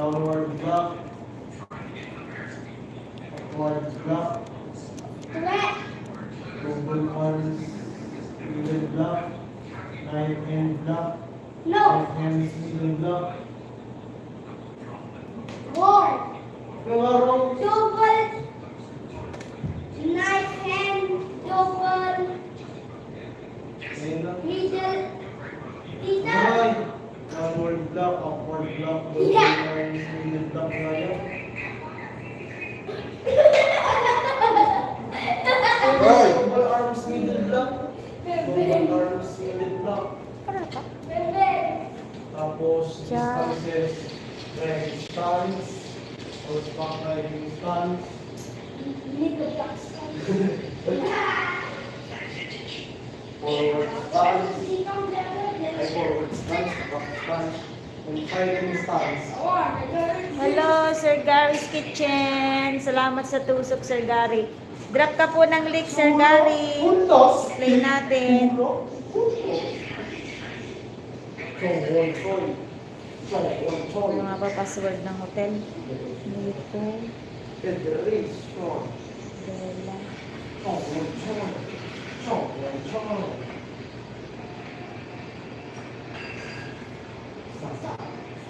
downward block, upward block, Correct. double arms, middle block, right hand block, No. right hand middle block. Wrong. Wrong. Double. Right hand. Double. Ayun lang. Middle. Middle. Right. Downward block, upward block, double arms, middle block. Right. Double arms, middle block. Double arms, middle block. Bebe. Tapos, distances, leg stance, horseback riding stance. Middle block. Forward stance, Sitong ay forward stance, back stance, and fighting stance. Hello, Sir Gary's Kitchen. Salamat sa tusok, Sir Gary. Drop ka po ng link, Sir Gary. Puntos. Play natin. Ano nga ba password ng hotel? Dito. Federation. Bella.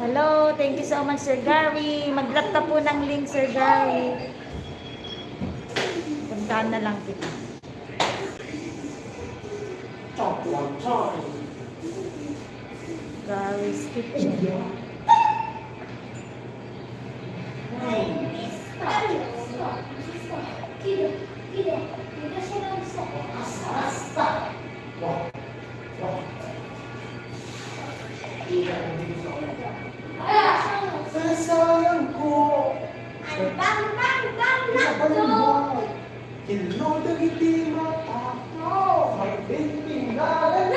Hello, thank you so much, Sir Gary. Mag-drop ka po ng link, Sir Gary. Puntahan na lang kita. Gary's Kitchen. Sayang ko. Bang, bang, bang, na. Hello, dagiti mata. May pintingalan.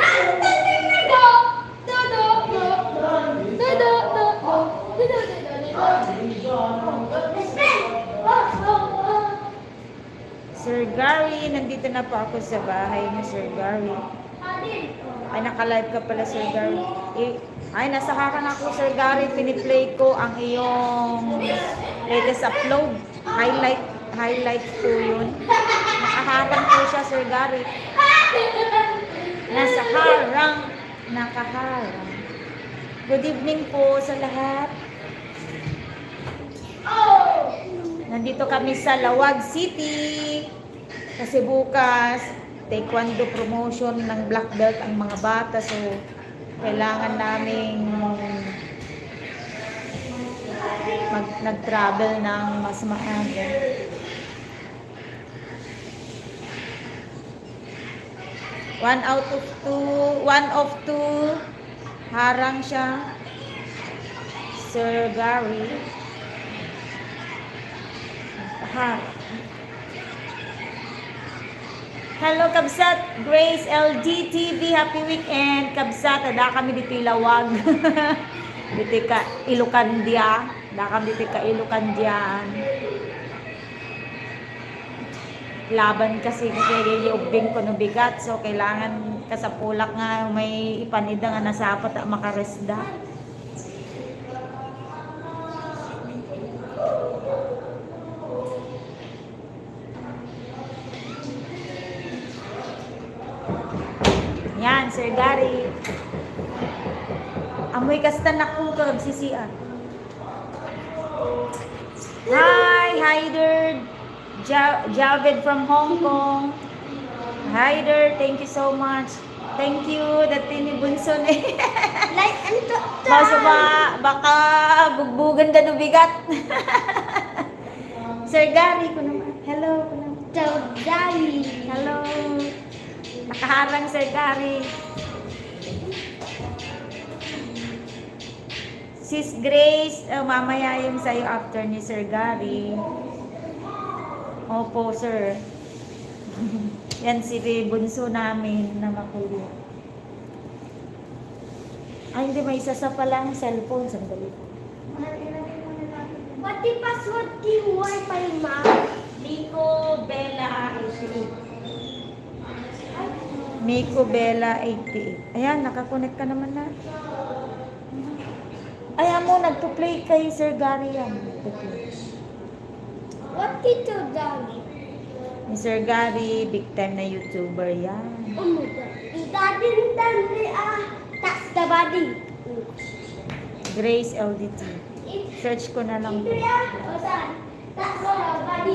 Sir Gary, nandito na po ako sa bahay ni Sir Gary. Ay, naka-live ka pala, Sir Gary. Ay, nasa hakan ako, Sir Gary. Piniplay ko ang iyong latest upload. Highlight po yun. Nakaharang po siya, Sir Gary. Nasa harang. Nakaharang. Good evening po sa lahat. Nandito kami sa Lawag City. Kasi bukas, taekwondo promotion ng black belt ang mga bata. So, kailangan naming nag-travel ng mas maaga. One of two, harang siya, Sir Gary. Hello, Kabsat, Grace, LGTV, happy weekend. Kabsat, ada kami dito Lawag. Dito ka Ilocandia. Da kami dito ka Ilocandian. Laban kasi kaya ubing ko no bigat. So, kailangan kasapulak nga may ipanida nga nasapat at makaresda. Yan, Sir Gary. Amoy kastan ako kag sisian. Hi, Hyder. Javed from Hong Kong. Hyder, thank you so much. Thank you, dati ni Bunson eh. Like, ano Basta baka bugbugan ka no bigat. Sir Gary ko naman. Hello ko naman. Dali. Hello. Nakaharang, Sir Gary. Sis Grace, mamaya yung sa'yo after ni Sir Gary. Opo, sir. Yan si bunso namin na makulit. Ay, hindi, may isa sa palang cellphone. Sandali. Pati password key wifi, ma. Miko Bella 88. Miko Bella 88. Ayan, nakakonect ka naman na. Ay, amo, nagpo-play kay Sir Gary yan. Nagpo-play. What Tito Daddy? Ni Sir Gary, big time na YouTuber yan. Oh my God. Daddy, daddy, that's the body. Grace LDT. Search ko na lang. Ito yan. O saan? That's the body.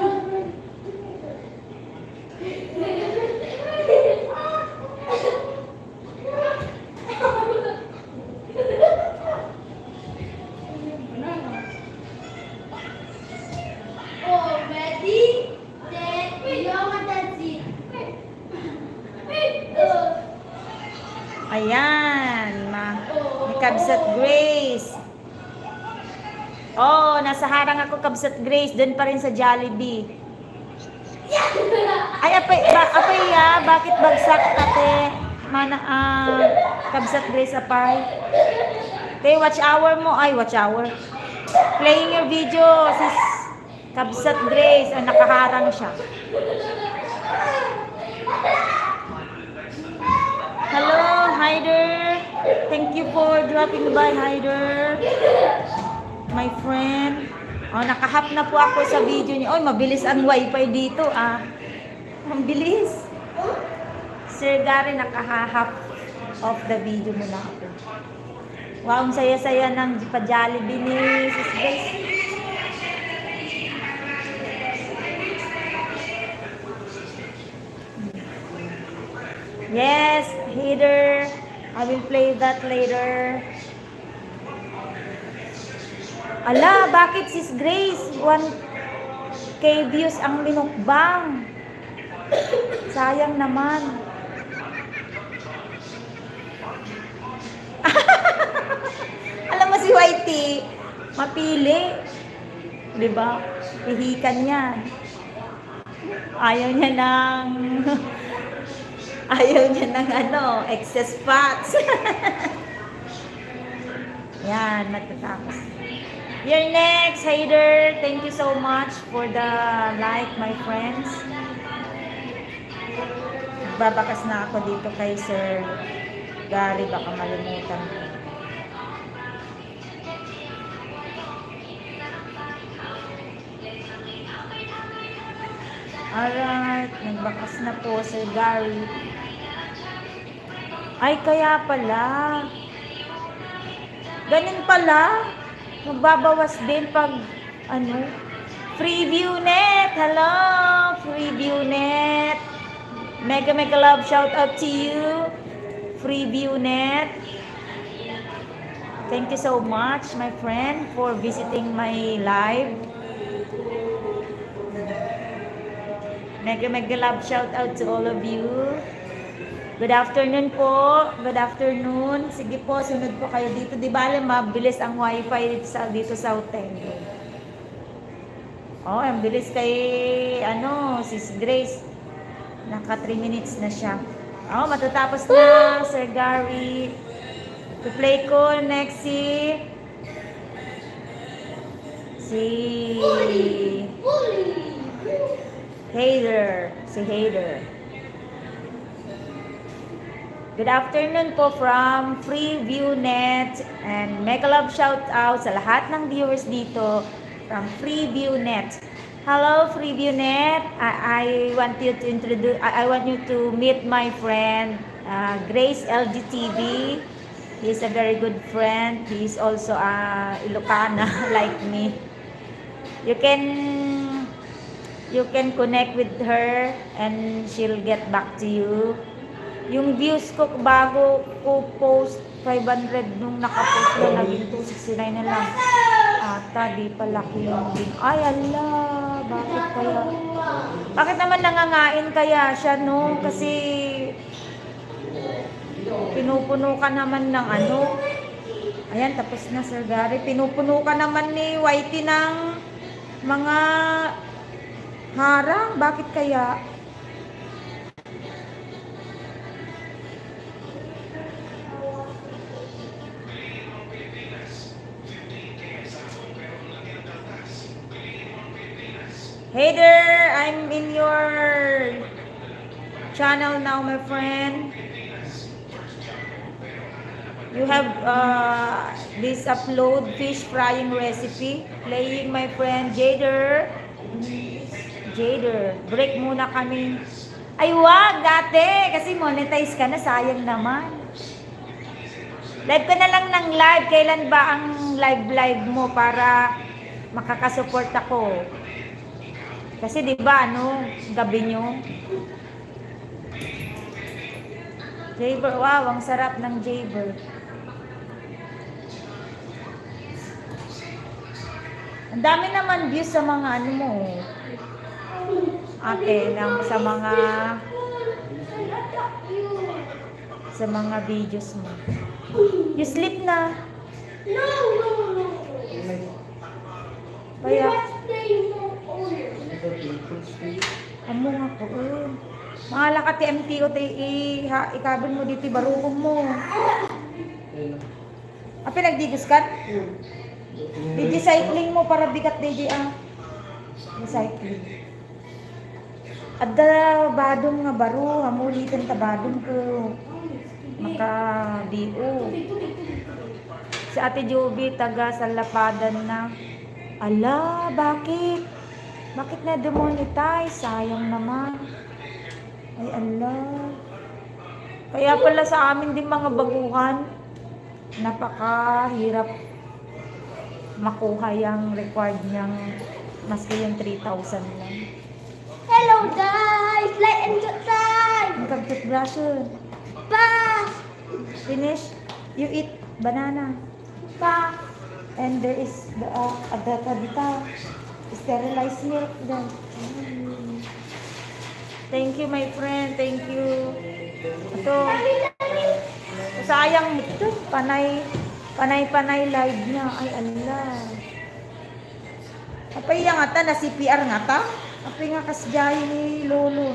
Oh, ready? Set, yung that's it. Ayan, may Kabsat Grace. Oh, nasa harang ako Kabsat Grace, doon pa rin sa Jollibee. Ay, apay bakit bagsak ate? Kabsat Grace apay. Te, watch hour mo. Ay, watch hour. Playing your video, sis Kabsat Grace. Oh, nakaharang siya. Hello, Hyder. Thank you for dropping by, Hyder. My friend. Oh, nakahap na po ako sa video niyo. Oy, mabilis ang wifi dito, ah. Ang bilis. Sir Gary, nakahahap of the video mo na ako. Wow, ang saya-saya ng pa-Jollibee ni Sis Grace. Yes, Heather. I will play that later. Ala, bakit Sis Grace? 1K views ang minukbang. Sayang naman. Alam mo si Whitey, mapili. Diba? Pihikan niya. Ayaw niya ng... Ayaw niya ng excess fats. Yan, matatapos. You're next, Hyder. Thank you so much for the like, my friends. Babakas na ako dito kay Sir Gary, baka malimutan ko. Alright, nagbakas na po Sir Gary. Ay, kaya pala. Ganun pala. Magbabawas din pag, Freeview Net. Hello, Freeview Net. Mega love shout out to you. Freeview Net. Thank you so much, my friend, for visiting my live. Mega love shout out to all of you. Good afternoon po. Good afternoon. Sige po, sunod po kayo dito. Di ba alam, mabilis ang wifi dito sa hotel. Oh, ang bilis kay, Sis Grace. Naka 3 minutes na siya. Oh, matatapos na, Sir Gary. To-play ko next si Hader. Si Hader. Good afternoon po from Freeview Net, and mega love shout out sa lahat ng viewers dito from Freeview Net. Hello Freeview Net. I want you to introduce I want you to meet my friend Grace LGTV. He is a very good friend. He is also a Ilocana like me. You can connect with her and she'll get back to you. Yung views ko bago ko post 500 nung nakapost na naging 269 na lang. Ata, di pala yung link. Ay, ala, bakit kaya? Bakit naman nangangain kaya siya, no? Kasi pinupuno ka naman ng Ayan, tapos na Sir Gary. Pinupuno ka naman ni Whitey ng mga harang. Bakit kaya? Hey there, I'm in your channel now, my friend. You have this upload fish frying recipe. Playing my friend Jader. Jader, break muna kami. Ay wag dati, kasi monetize ka na, sayang naman. Live ka na lang ng live. Kailan ba ang live mo para makakasupport ako? Kasi di ba gabi nyo? Jaber, wow, ang sarap ng Jaber. Ang dami naman views sa mga mo. Ate, sa mga videos mo. You sleep na. No, no, no. Kaya, People speak. amo nga po. Mahala ka ti MTO ikabin mo dito barukong mo. Ayun. Apa nagdigos ka? Di cycling mo para bigat DJ Recycling. Adda badong nga baro, hamulitan ta badong ko. Maka-DO. Si Ate Joby, taga Salapadan na. Ala, bakit? Bakit na demonetize? Sayang naman. Ay, ala. Kaya pala sa amin din mga baguhan, napakahirap makuha yung required niyang maski yung 3,000 lang. Hello guys, like and subscribe. Ang kag-toothbrush yun. Pa. Finish. You eat banana. Pa. And there is the sterilized milk then. Thank you my friend, thank you. Ito, sayang ito, panay live niya. Ay Allah. Apay nga ta, na CPR nga ta. Apay nga kasjay ni Lolo.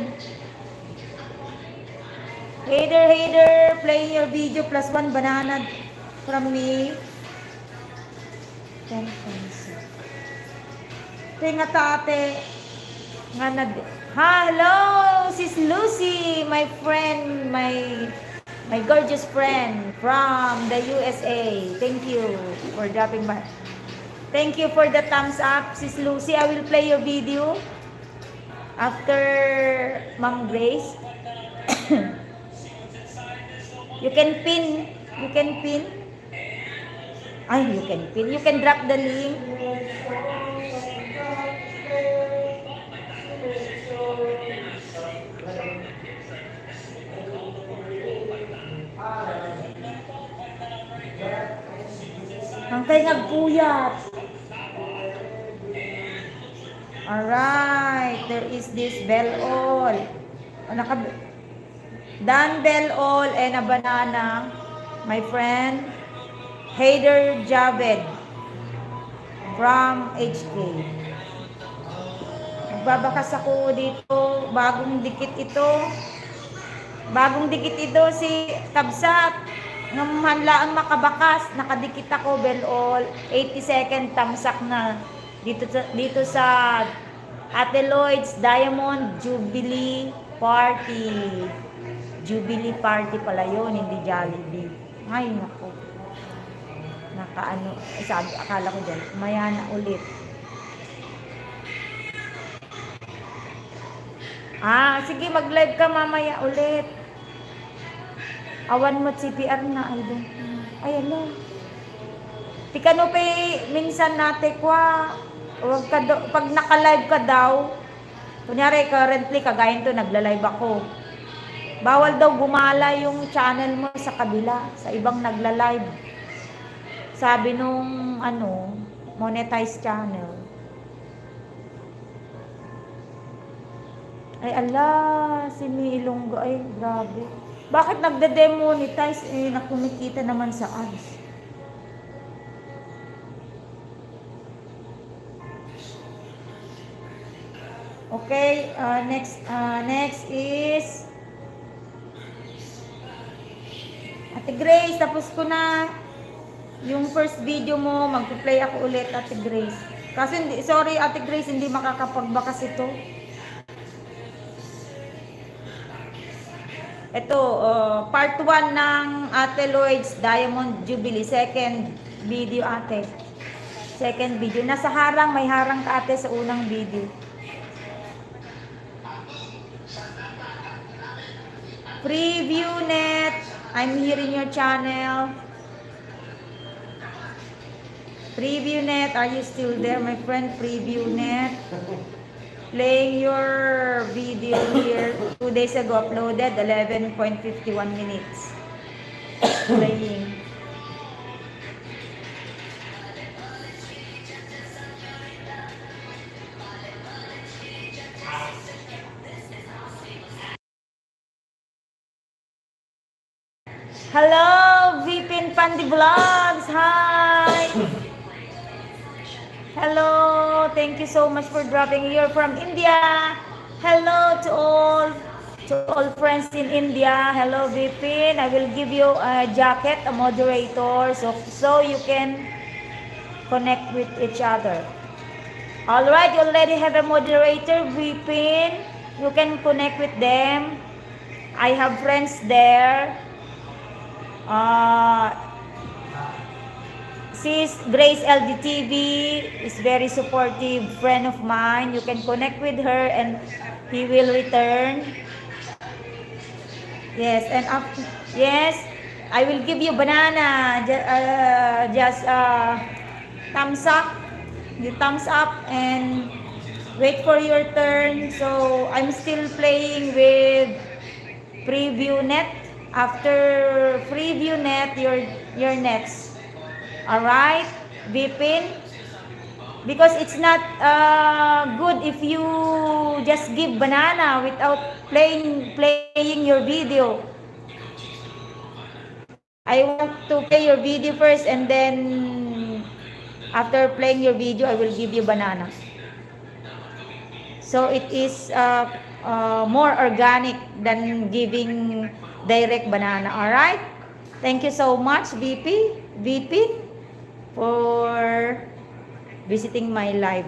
Hater, playing your video plus 1 banana from me. 10 pesos. Tinga tate. Nga hello, sis Lucy, my friend, my gorgeous friend from the USA. Thank you for dropping by. Thank you for the thumbs up, sis Lucy. I will play your video after Ma'am Grace. You can pin. Ay, you can pin. You can drop the link. Ang kay nagpuyat. Alright, there is this bell all. Dan bell all and a banana. My friend, Haider Javed from HK. Nagbabakas ako dito. Bagong dikit ito si Kabsat. Ngamanla ang makabakas. Nakadikit ako, bell all. 82nd tamsak na. Dito sa Ate Lloyd's Diamond Jubilee Party. Jubilee Party pala yun, hindi Jollibee. Ay, naku. Sabi, akala ko dyan, maya na ulit. Sige, mag-live ka mamaya ulit. Awan mo CPR na, ay doon. Ay, ala. Tikano pa minsan nate kwa, pag naka-live ka daw, kunyari, currently, kagayin to, nagla-live ako. Bawal daw gumala yung channel mo sa kabila, sa ibang nagla-live. Sabi nung monetized channel. Ay ala, si Mi Ilonggo, ay grabe. Bakit nagde-demonetize na kumikita naman sa ads? Okay, next is Ate Grace, tapos ko na yung first video mo, magpo-play ako ulit, Ate Grace. Kasi sorry Ate Grace, hindi makakapagbakas ito. Ito, part 1 ng Ate Lloyd's Diamond Jubilee. Second video, ate. Second video. Nasa harang, may harang ka, ate, sa unang video. Preview net. I'm here in your channel. Preview net. Are you still there, my friend? Preview net. Playing your video here. 2 days ago uploaded. 11.51 minutes. Playing. Hello, Vipin Pandi Vlogs. Hi. Hello. Thank you so much for dropping here from India. Hello to all friends in India. Hello, Vipin. I will give you a jacket, a moderator, so you can connect with each other. All right, you already have a moderator, Vipin. You can connect with them. I have friends there. Sis Grace LDTV is very supportive friend of mine. You can connect with her and he will return. Yes, and yes, I will give you banana. Just thumbs up. You thumbs up and wait for your turn. So I'm still playing with Preview Net. After Preview Net, you're next. Alright, Vipin? Because it's not good if you just give banana without playing your video. I want to play your video first and then after playing your video, I will give you banana. So it is more organic than giving direct banana. Alright? Thank you so much, VP, for visiting my live.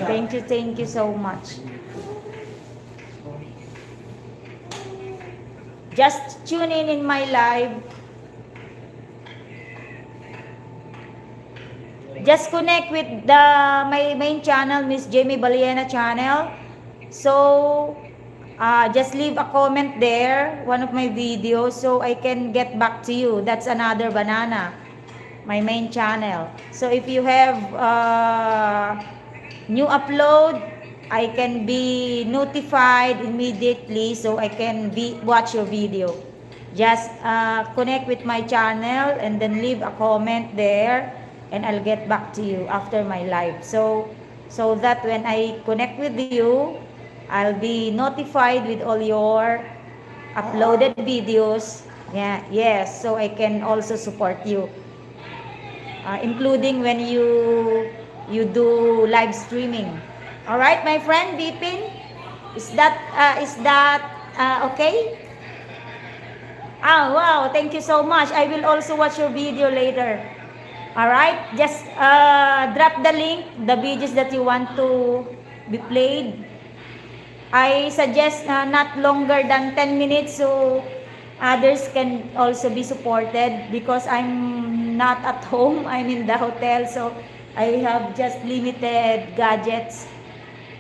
Thank you so much. Just tune in my live. Just connect with my main channel, Miss Jamie Baliena channel. So just leave a comment there, one of my videos, so I can get back to you. That's another banana, my main channel. So if you have new upload, I can be notified immediately, so I can watch your video. Just connect with my channel and then leave a comment there, and I'll get back to you after my live. So that when I connect with you, I'll be notified with all your uploaded videos. Yeah, yes, so I can also support you, including when you do live streaming. All right, my friend Vipin, is that okay? Ah, wow, thank you so much. I will also watch your video later. All right, just drop the link, the videos that you want to be played. I suggest not longer than 10 minutes so others can also be supported, because I'm not at home, I'm in the hotel, so I have just limited gadgets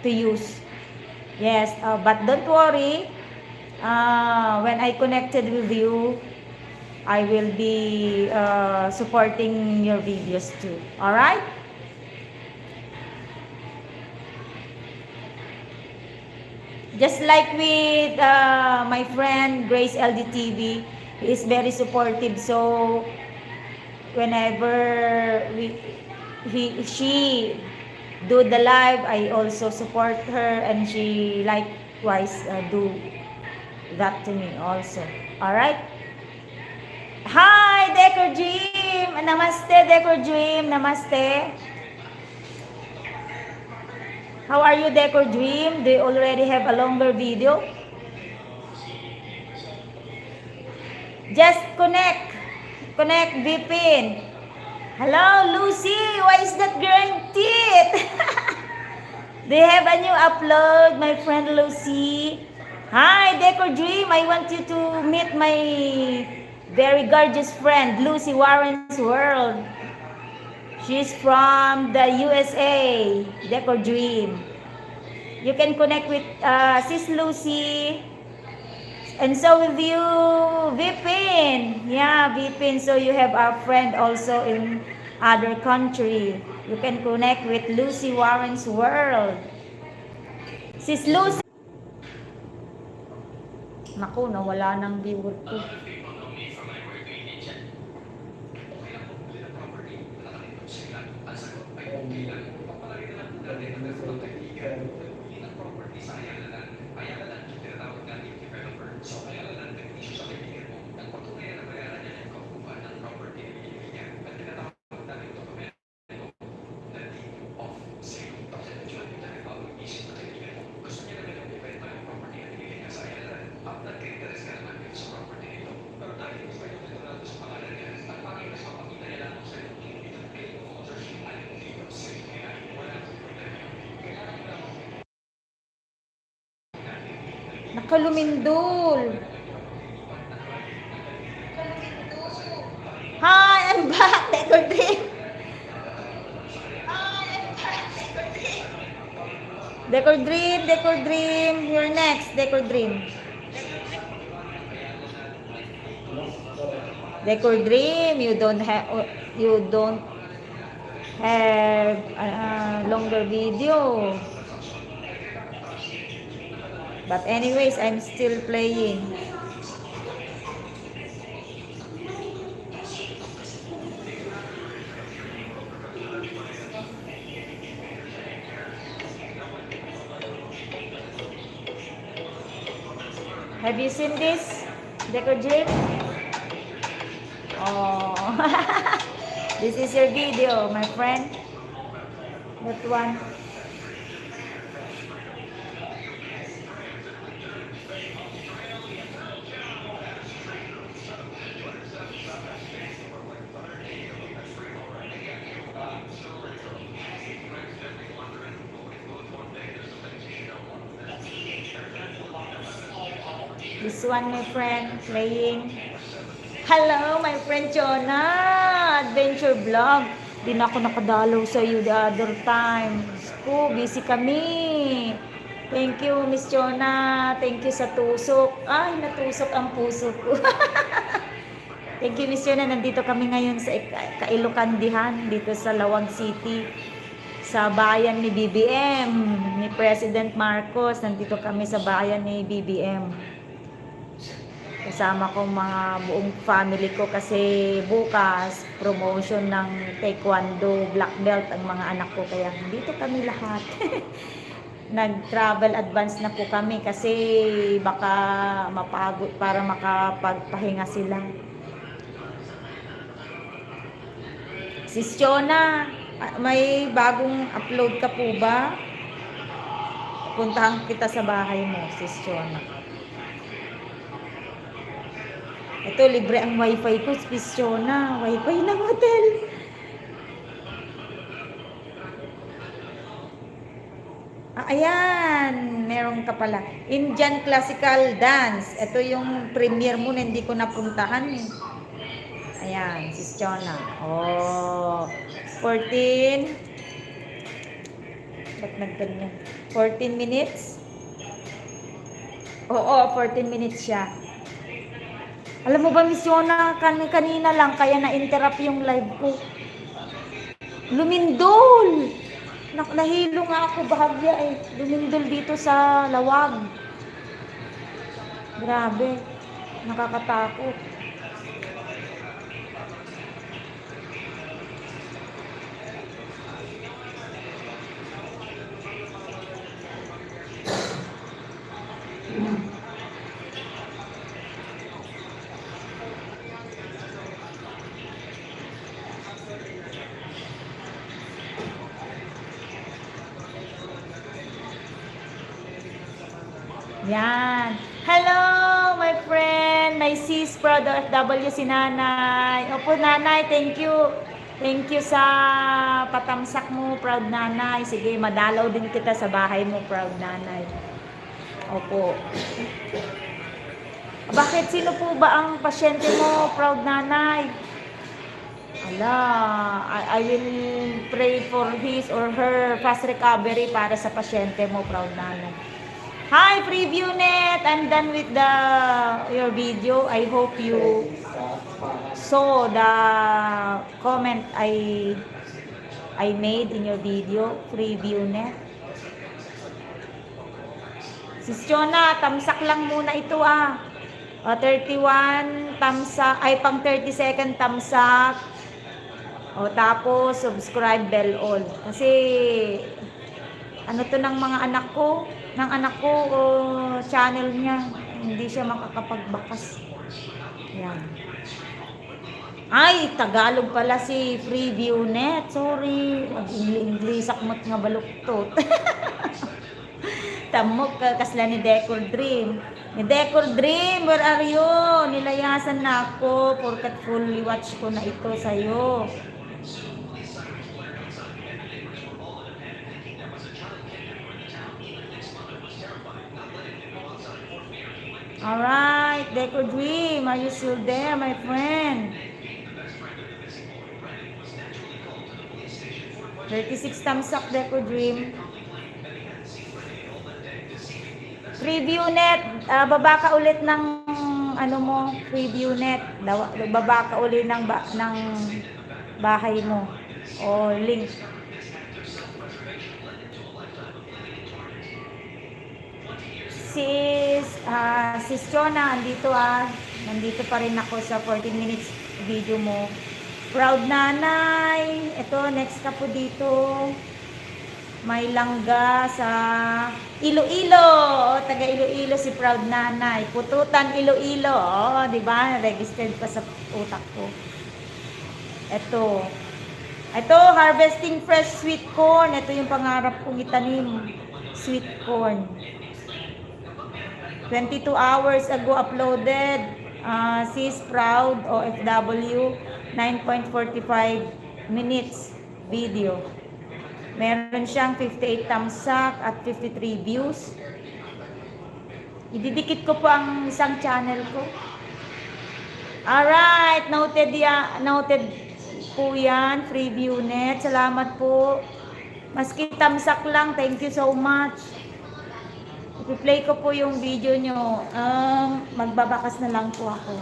to use. Yes, but don't worry, when I connected with you, I will be supporting your videos too. Alright? Just like with my friend Grace LDTV, he is very supportive. So whenever she do the live, I also support her, and she likewise do that to me also. All right. Hi, Decor Dream. Namaste, Decor Dream. Namaste. How are you, Decor Dream? Do you already have a longer video? Just connect. Connect, Vipin. Hello, Lucy. Why is that growing teeth? Do you have a new upload, my friend Lucy? Hi, Deco Dream. I want you to meet my very gorgeous friend, Lucy Warren's World. She's from the USA, Deco Dream. You can connect with Sis Lucy. And so with you, Vipin. Yeah, Vipin. So you have a friend also in other country. You can connect with Lucy Warren's World. Sis Lucy. Naku, nawala ng viewer ko. Nakalumindol. Hi, I'm back, Decor Dream. Decor Dream, Decor Dream. You're next, Decor Dream. Decor Dream, you don't have longer video. But anyways, I'm still playing. Have you seen this, Deco Dream? Oh, this is your video, my friend. That one. This one, my friend, playing. Hello, my friend Jonah! Adventure vlog. Di na ako nakadalaw sa iyo the other time. Ko, busy kami. Thank you, Miss Jonah. Thank you sa tusok. Ay, natusok ang puso ko. Thank you, Miss Jonah. Nandito kami ngayon sa Kailocandihan, dito sa Lawag City. Sa bayan ni BBM, ni President Marcos. Nandito kami sa bayan ni BBM. Kasama ko mga buong family ko kasi bukas promotion ng taekwondo black belt ang mga anak ko, kaya dito kami lahat. Nag-travel advance na po kami kasi baka mapagod para makapagpahinga sila. Sis Chona, may bagong upload ka po ba? Puntahan kita sa bahay mo, Sis Chona. Ito, libre ang wifi ko, Sis Chona. Wifi ng hotel. Ayan, meron ka pala. Indian Classical Dance. Ito yung premiere mo na hindi ko napuntahan. Ayan, Sis Chona. Oh, 14. Ba't nagganyan? 14 minutes? Oo, 14 minutes siya. Alam mo ba, Miss Yona, kanina lang kaya na-interrupt yung live ko. Lumindol! Nahilo nga ako bahagya eh. Lumindol dito sa Lawag. Grabe. Nakakatakot. Yan. Hello, my friend. My sis, proud OFW si Nanay. Opo, Nanay, thank you. Thank you sa patamsak mo, proud Nanay. Sige, madalaw din kita sa bahay mo, proud Nanay. Opo. Bakit? Sino po ba ang pasyente mo, proud nanay? Ala, I will pray for his or her fast recovery para sa pasyente mo, proud nanay. Hi, Preview Net! I'm done with your video. I hope you saw the comment I made in your video, Preview Net. Sis Jonah, tamsak lang muna ito 31 tamsak, ay pang 30 second tamsak. Tapos subscribe bell all. Kasi ano to ng mga anak ko, channel niya, hindi siya makakapagbakas. Yan. Ay, Tagalog pala si Preview Net. Sorry. English akmat nga baluktot. Tamok kasla ni Decor Dream. Ni Decor Dream, where are you? Nilayasan na ako porkat fully watch ko na ito sa'yo. Alright, Decor Dream, are you still there, my friend? 36 thumbs up, Decor Dream. Preview Net, baba ka ulit ng ano mo, Preview Net. Baba ka ulit ng bahay mo o link. Sis Chona, nandito pa rin ako sa 14 minutes video mo. Proud nanay, ito next ka po dito. May langga sa Iloilo. Taga Iloilo si Proud Nanay. Pututan Iloilo. Di ba? Registered pa sa utak ko. Ito, harvesting fresh sweet corn. Ito yung pangarap kong itanim. Sweet corn. 22 hours ago uploaded. Sis Proud OFW. 9.45 minutes video. Meron siyang 58 thumbs up at 53 views. Ididikit ko po ang isang channel ko. Alright, noted po yan, Preview Net. Salamat po. Maski thumbs up lang, thank you so much. I-play ko po yung video nyo. Magbabakas na lang po ako.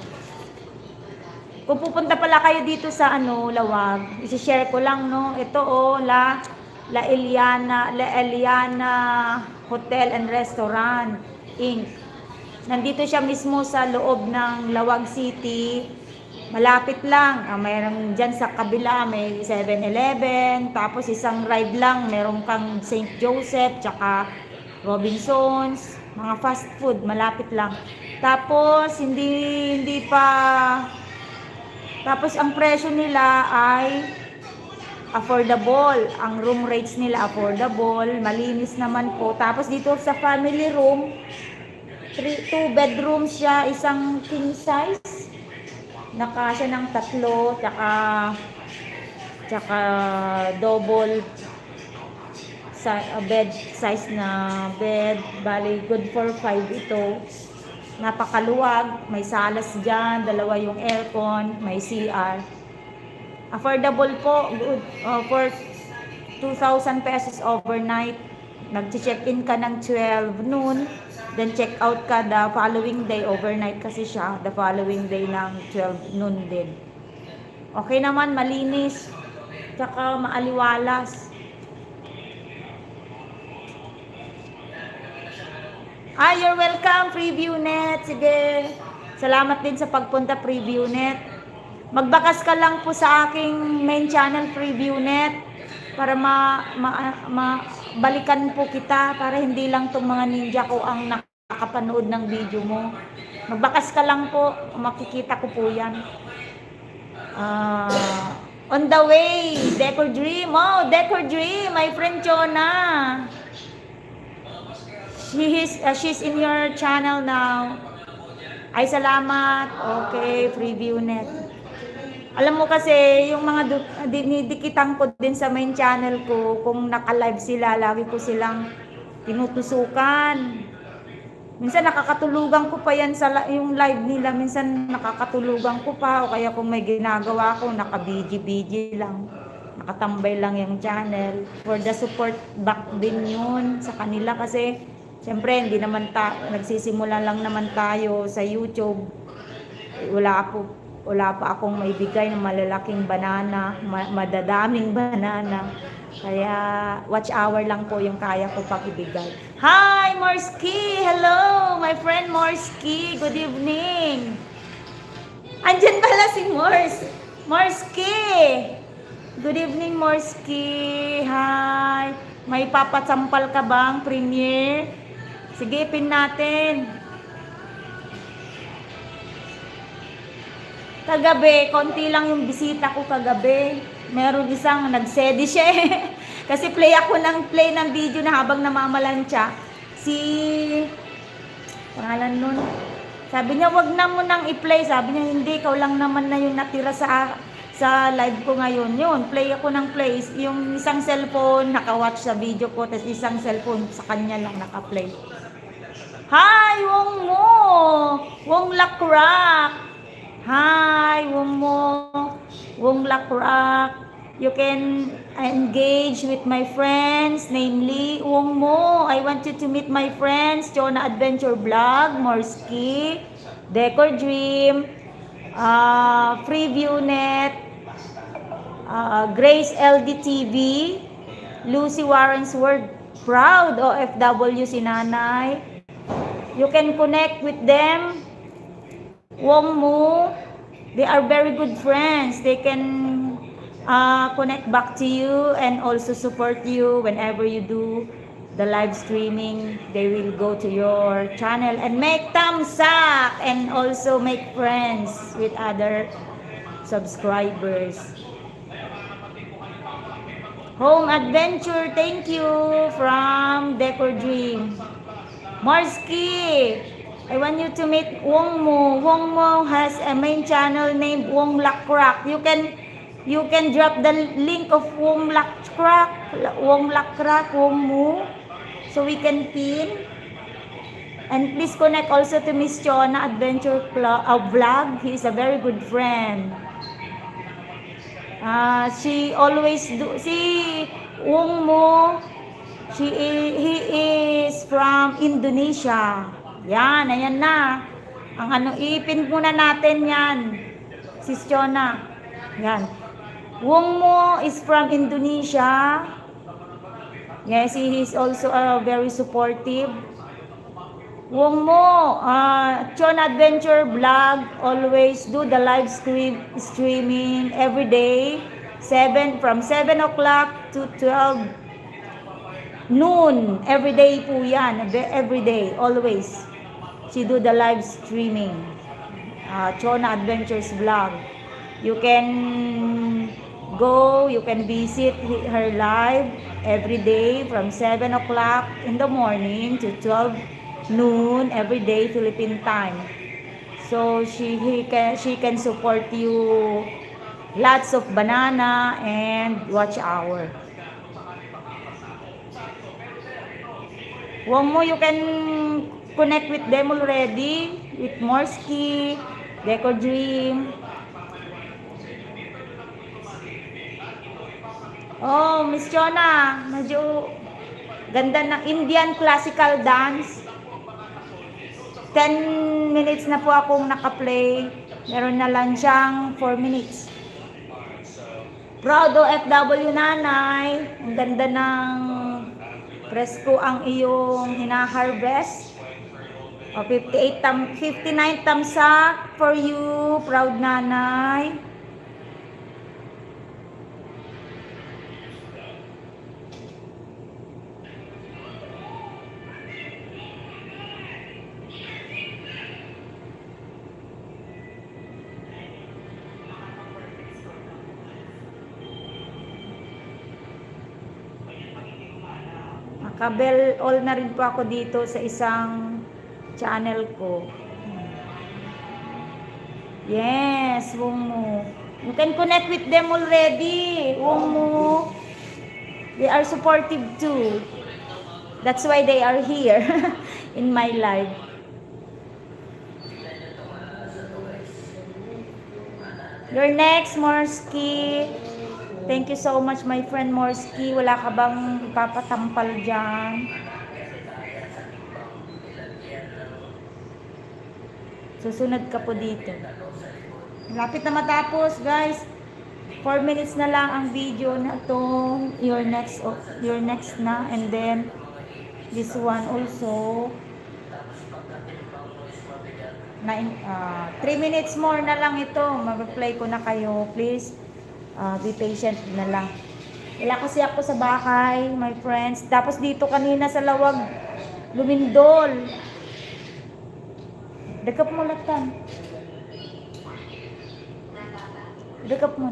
Kung pupunta pala kayo dito sa Lawag, isi-share ko lang, no? Ito La Eliana Hotel and Restaurant Inc. Nandito siya mismo sa loob ng Lawag City. Malapit lang. Mayroon dyan sa kabila, may 7-Eleven. Tapos isang ride lang, meron kang St. Joseph, tsaka Robinsons. Mga fast food, malapit lang. Tapos, tapos ang presyo nila ay affordable. Ang room rates nila affordable, malinis naman po. Tapos dito sa family room, 2 bedrooms siya, isang king size. Nakasya ng 3, tsaka double bed size na bed. Bali, good for 5 ito. Napakaluwag, may salas dyan, 2 yung aircon, may CR. Affordable po, good, for 2,000 pesos overnight. Nag-check-in ka ng 12 noon, then check out ka the following day, overnight kasi siya, the following day ng 12 noon din. Okay naman, malinis, tsaka maaliwalas. You're welcome, Preview Net. Sige, salamat din sa pagpunta, Preview Net. Magbakas ka lang po sa aking main channel, Preview Net, para balikan po kita, para hindi lang itong mga ninja ko ang nakakapanood ng video mo. Magbakas ka lang po, makikita ko po yan. On the way, Decor Dream. Decor Dream, my friend Chona. She's in your channel now. Ay, salamat. Okay, Preview Net. Alam mo kasi, yung mga dinidikitan ko din sa main channel ko, kung naka-live sila, lagi ko silang tinutusukan. Minsan nakakatulugan ko pa yan sa yung live nila. Minsan nakakatulugan ko pa o kaya kung may ginagawa ko, naka-BG lang. Nakatambay lang yung channel. For the support back din yun sa kanila kasi siyempre hindi naman nagsisimula lang naman tayo sa YouTube. Wala pa akong maibigay ng malalaking banana, madadaming banana. Kaya watch hour lang po yung kaya ko pag-ibigay. Hi, Morski! Hello, my friend Morski! Good evening! Andyan pala si Morski! Good evening, Morski! Hi! May papasampal ka bang premiere? Sige, pin natin. Kagabi, konti lang yung bisita ko kagabi. Meron isang nagsedi siya kasi play ng video na habang namamalansya. Pangalan nun. Sabi niya, wag na mo nang i-play. Sabi niya, hindi, ikaw lang naman na yung natira sa live ko ngayon. Yun, play ako ng play. Yung isang cellphone, nakawatch sa video ko, tapos isang cellphone sa kanya lang nakaplay. Hi, Wong Mo! Wong Lakrak! Hi, Wong Mo! Wong Lakrak! You can engage with my friends, namely Wong Mo. I want you to meet my friends, Chona Adventure Vlog, Morski, Decor Dream, Freeviewnet, Grace LDTV, Lucy Warren's World, proud OFW si Nanay. You can connect with them. Wong Mo, they are very good friends. They can connect back to you and also support you whenever you do the live streaming. They will go to your channel and make thumbs up and also make friends with other subscribers. Home Adventure, thank you from Decor Dream. Morski, I want you to meet Wong Mo. Wong Mo has a main channel named Wong Lakrak. You can drop the link of Wong Lakrak, Wong Mo, so we can pin. And please connect also to Miss Chona Adventure Vlog. He is a very good friend. She always Wong Mo, he is from Indonesia. Yan, ayan na. Ipin muna natin yan. Sis Chona. Yan. Wong Mo is from Indonesia. Yes, he is also very supportive. Wong Mo, Chona Adventure Vlog, always do the live streaming every day, from 7 o'clock to 12 noon. Every day po yan, every day, always. She do the live streaming. Chona Adventures Vlog. You can you can visit her live every day from 7 o'clock in the morning to 12 noon every day Philippine time. So she can support you lots of banana and watch hour. Wong Mo, you can connect with them already with Morski, Decor Dream. Oh, Miss Chona, medyo ganda ng Indian classical dance. 10 minutes na po akong nakaplay. Meron na lang siyang 4 minutes. Proud OFW Nanay. Ang ganda ng presko ang iyong hina-harvest. 59 thumbs up for you, proud Nanay. Kabel all na rin po ako dito sa isang channel ko. Yes, Wong Mo. You can connect with them already. Wong Mo. They are supportive too. That's why they are here in my life. You're next, Morski. Thank you so much, my friend Morski. Wala ka bang ipapatampal dyan? Susunod ka po dito. Lapit na matapos, guys. 4 minutes na lang ang video na to. You're next na. And then, this one also. 3 minutes more na lang ito. Mag-reply ko na kayo. Please, be patient na lang. Wala kasi ako sa bahay, my friends. Tapos dito kanina sa lawag, lumindol. Dekap mo latan. Dekap mo.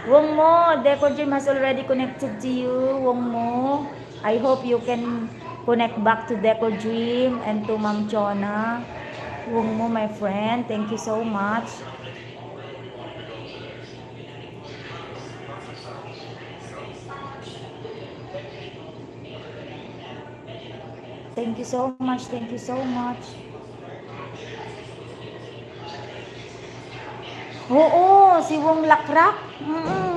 Wong mo, Deco Dream has already connected to you. Wong mo, I hope you can connect back to Deco Dream and to Ma'am Chona. Wong mo, my friend, thank you so much. Thank you so much, thank you so much. Oo, si Wong Lakrak.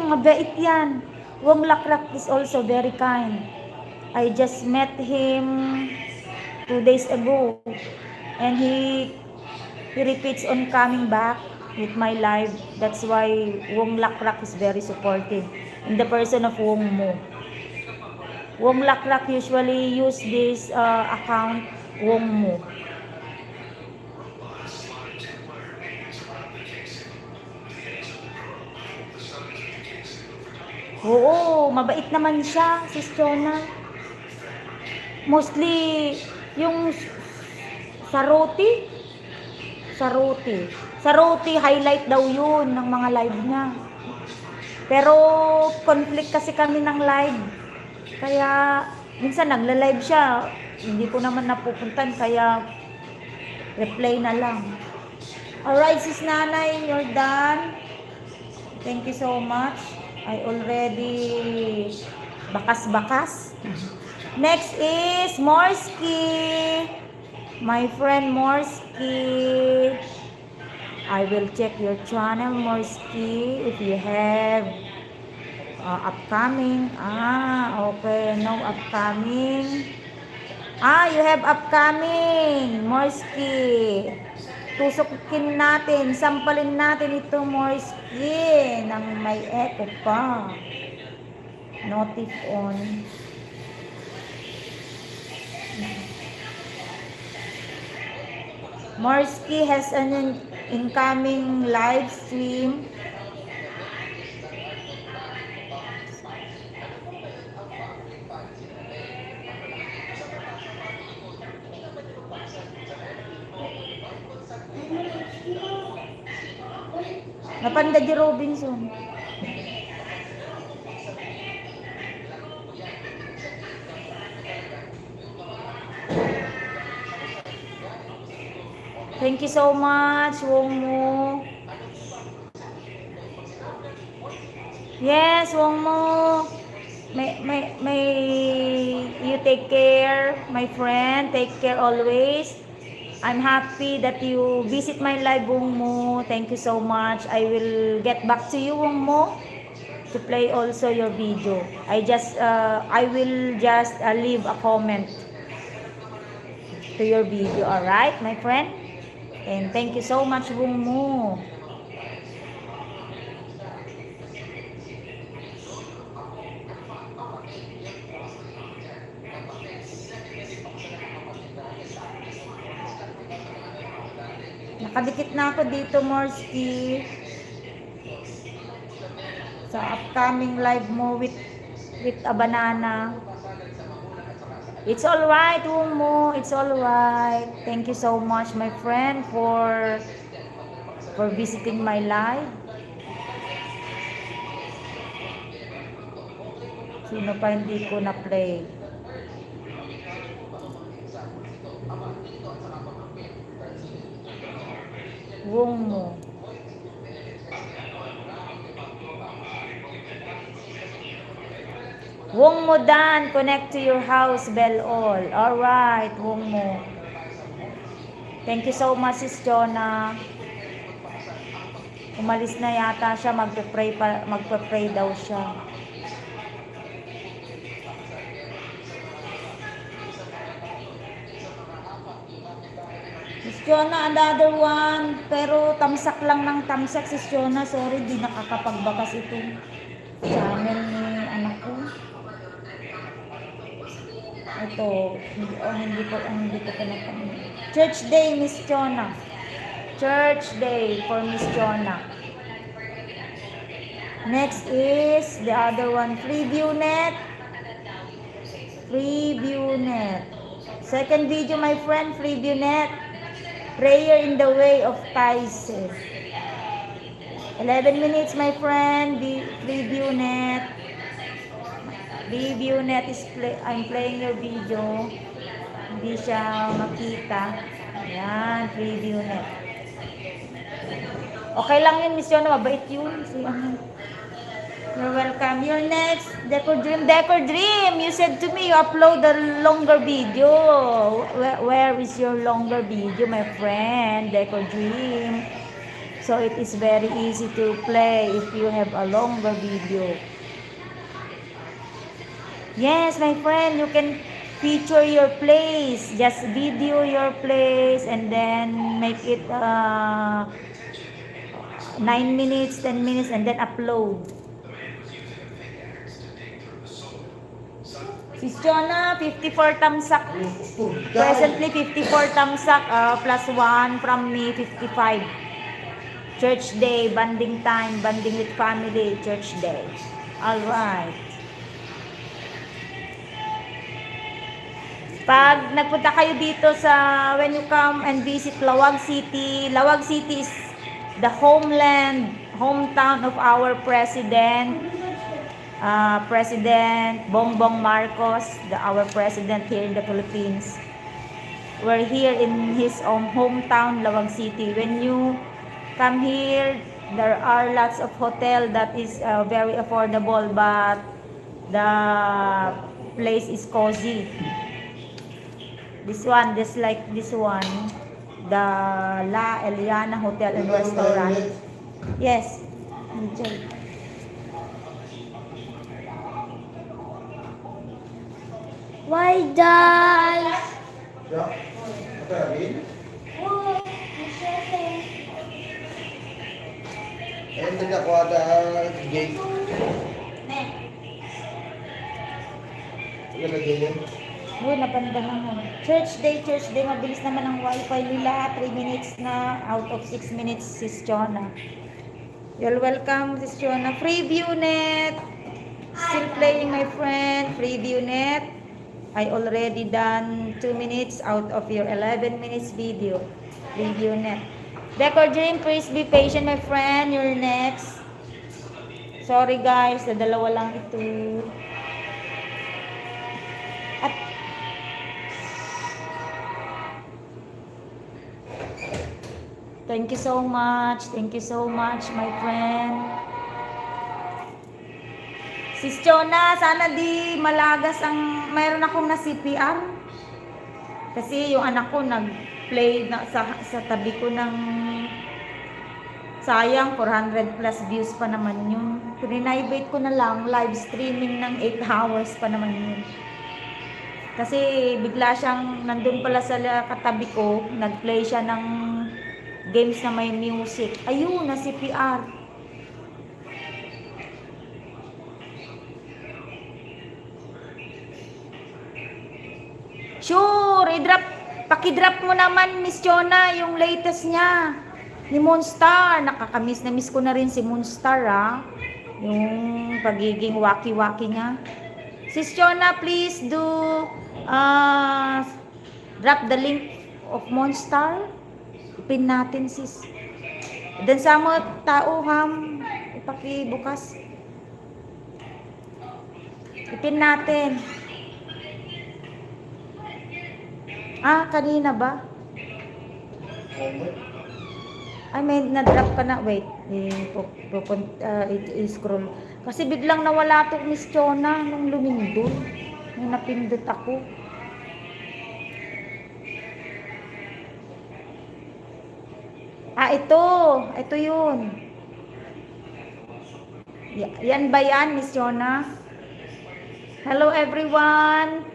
Mabait yan. Wong Lakrak is also very kind. I just met him 2 days ago. And he repeats on coming back with my live. That's why Wong Lakrak is very supportive. In the person of Wong Mo. Wong Lakrak usually use this account, Wong Mo. Oo, mabait naman siya, Sis Chona. Mostly, yung Saruti, highlight daw yun ng mga live niya. Pero, conflict kasi kami ng live. Kaya, minsan nagla-live siya. Hindi ko naman napupuntan, kaya reply na lang. Alright, Sis Nanay, you're done. Thank you so much. I already bakas-bakas. Next is Morski. My friend Morski. I will check your channel, Morski, if you have upcoming. Okay. No upcoming. You have upcoming, Morski. Tusukin natin, sampalin natin ito, Morski, nang may echo pa. Notif on. Morski has an incoming live stream. Napanda di Robinson. Thank you so much, Wong Mo. Yes, Wong Mo. May you take care, my friend. Take care always. I'm happy that you visit my live, Wong Mo. Thank you so much. I will get back to you, Wong Mo, to play also your video. I will just leave a comment to your video. All right, my friend. And thank you so much, Wong Mo. Nakadikit na ako dito, Morski, sa upcoming live mo with a banana. It's all right, Wong Mo. It's all right. Thank you so much, my friend, for visiting my live. Sino pa hindi ko na-play? Wong Mo. Wong Mo Dan, connect to your house, bell all. Alright, Wong Mo. Thank you so much, Sis Jonah. Umalis na yata siya, magpe-pray daw siya. Sis Jonah, another one. Pero tamsak lang ng tamsak, Sis Jonah. Sorry, di nakakapagbakas itong channel ni anak ko. Ito, hindi ko pinapanood. Church Day, Miss Jonah. Church Day for Miss Jonah. Next is the other one, FreeviewNet. FreeviewNet. Second video, my friend, FreeviewNet. Prayer in the way of Taise. 11 minutes, my friend, FreeviewNet. FreeviewNet is I'm playing your video. Hindi siya makita. Ayan, FreeviewNet. Okay lang yun, Miss Jonah. Mabait yun. You're welcome. You're next. Decor Dream. Decor Dream, you said to me you upload a longer video. Where is your longer video, my friend? Decor Dream. So it is very easy to play if you have a longer video. Yes, my friend, you can feature your plays. Just video your plays and then make it 9 minutes, 10 minutes, and then upload. Sis Jonah, 54 tamsak. Presently, 54 tamsak plus 1 from me, 55. Church Day, bonding time, bonding with family, Church Day. Alright. Pag nagpunta kayo dito sa, when you come and visit Lawag City is the hometown of our President Bongbong Marcos, our president here in the Philippines. We're here in his hometown, Lawag City. When you come here, there are lots of hotel that is very affordable, but the place is cozy. This one, just like this one, the La Eliana Hotel and Restaurant. Yes, enjoy. Why guys? Yeah. Okay, Oh, masyete. ayun din ako ada gate. Wala na ganyan. Uy, napanda naman. Church Day, mabilis naman ang wifi nila. 3 minutes na out of 6 minutes, Sis Jonah. You're welcome, Sis Jonah. FreeviewNet. Still playing, my friend. FreeviewNet. I already done 2 minutes out of your 11 minutes video. FreeviewNet. Decor Dream, please be patient, my friend. You're next. Sorry guys, dalawa lang ito. At thank you so much. Thank you so much, my friend. Sis Jonah, sana di malagas ang mayroon akong na CPR. Kasi yung anak ko nag-play na sa tabi ko ng sayang 400 plus views pa naman yun. Prinivate ko na lang, live streaming ng 8 hours pa naman yun. Kasi bigla siyang nandun pala sa katabi ko, nag-play siya ng games na may music. Ayun, na CPR. Sure, paki-drop mo naman, Miss Jonah, yung latest niya. Ni Moonstar. Nakakamiss na miss ko na rin si Moonstar, yung pagiging waki-waki niya. Sis Jonah, please do drop the link of Moonstar. Ipin natin, sis. Dan sa mga tao, ipakibukas. Ipin natin. Kanina ba? Ay, may na-drop ka na. Wait, i-scroll. Kasi biglang nawala to, Miss Jonah, nung lumindol. Nung napindot ako. Ah, ito. Ito yun. Yan ba yan, Miss Jonah? Hello everyone.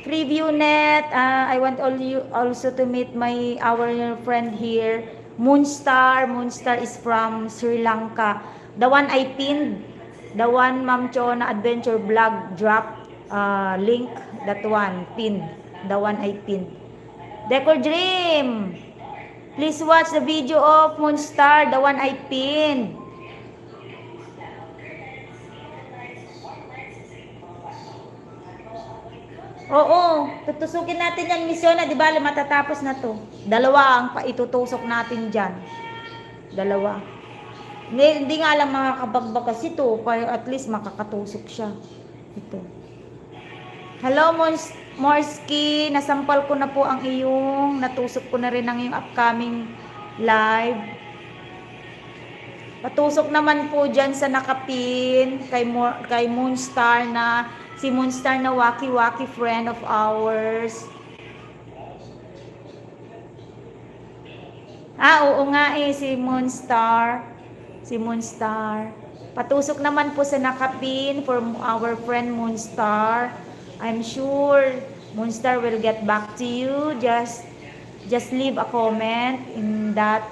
Preview net. I want all you also to meet our friend here, Moonstar. Moonstar is from Sri Lanka. The one I pinned, the one Ma'am Chona Adventure Vlog drop link. That one pinned. The one I pinned. Decor Dream. Please watch the video of Moonstar, the one I pinned. Oo, tutusukin natin yan, Miss Yona. Di ba, matatapos na to. Dalawa ang itutusok natin dyan. Dalawa. Hindi nga lang makakabagbagas ito, pero at least makakatusok siya. Ito. Hello, Morski. Nasampal ko na po ang iyong, natusok ko na rin ang iyong upcoming live. Patusok naman po dyan sa nakapin, kay Moonstar na, si Moonstar na waki-waki friend of ours. Oo nga si Moonstar. Si Moonstar. Patusok naman po sa nakapin for our friend Moonstar. I'm sure Moonstar will get back to you. Just leave a comment in that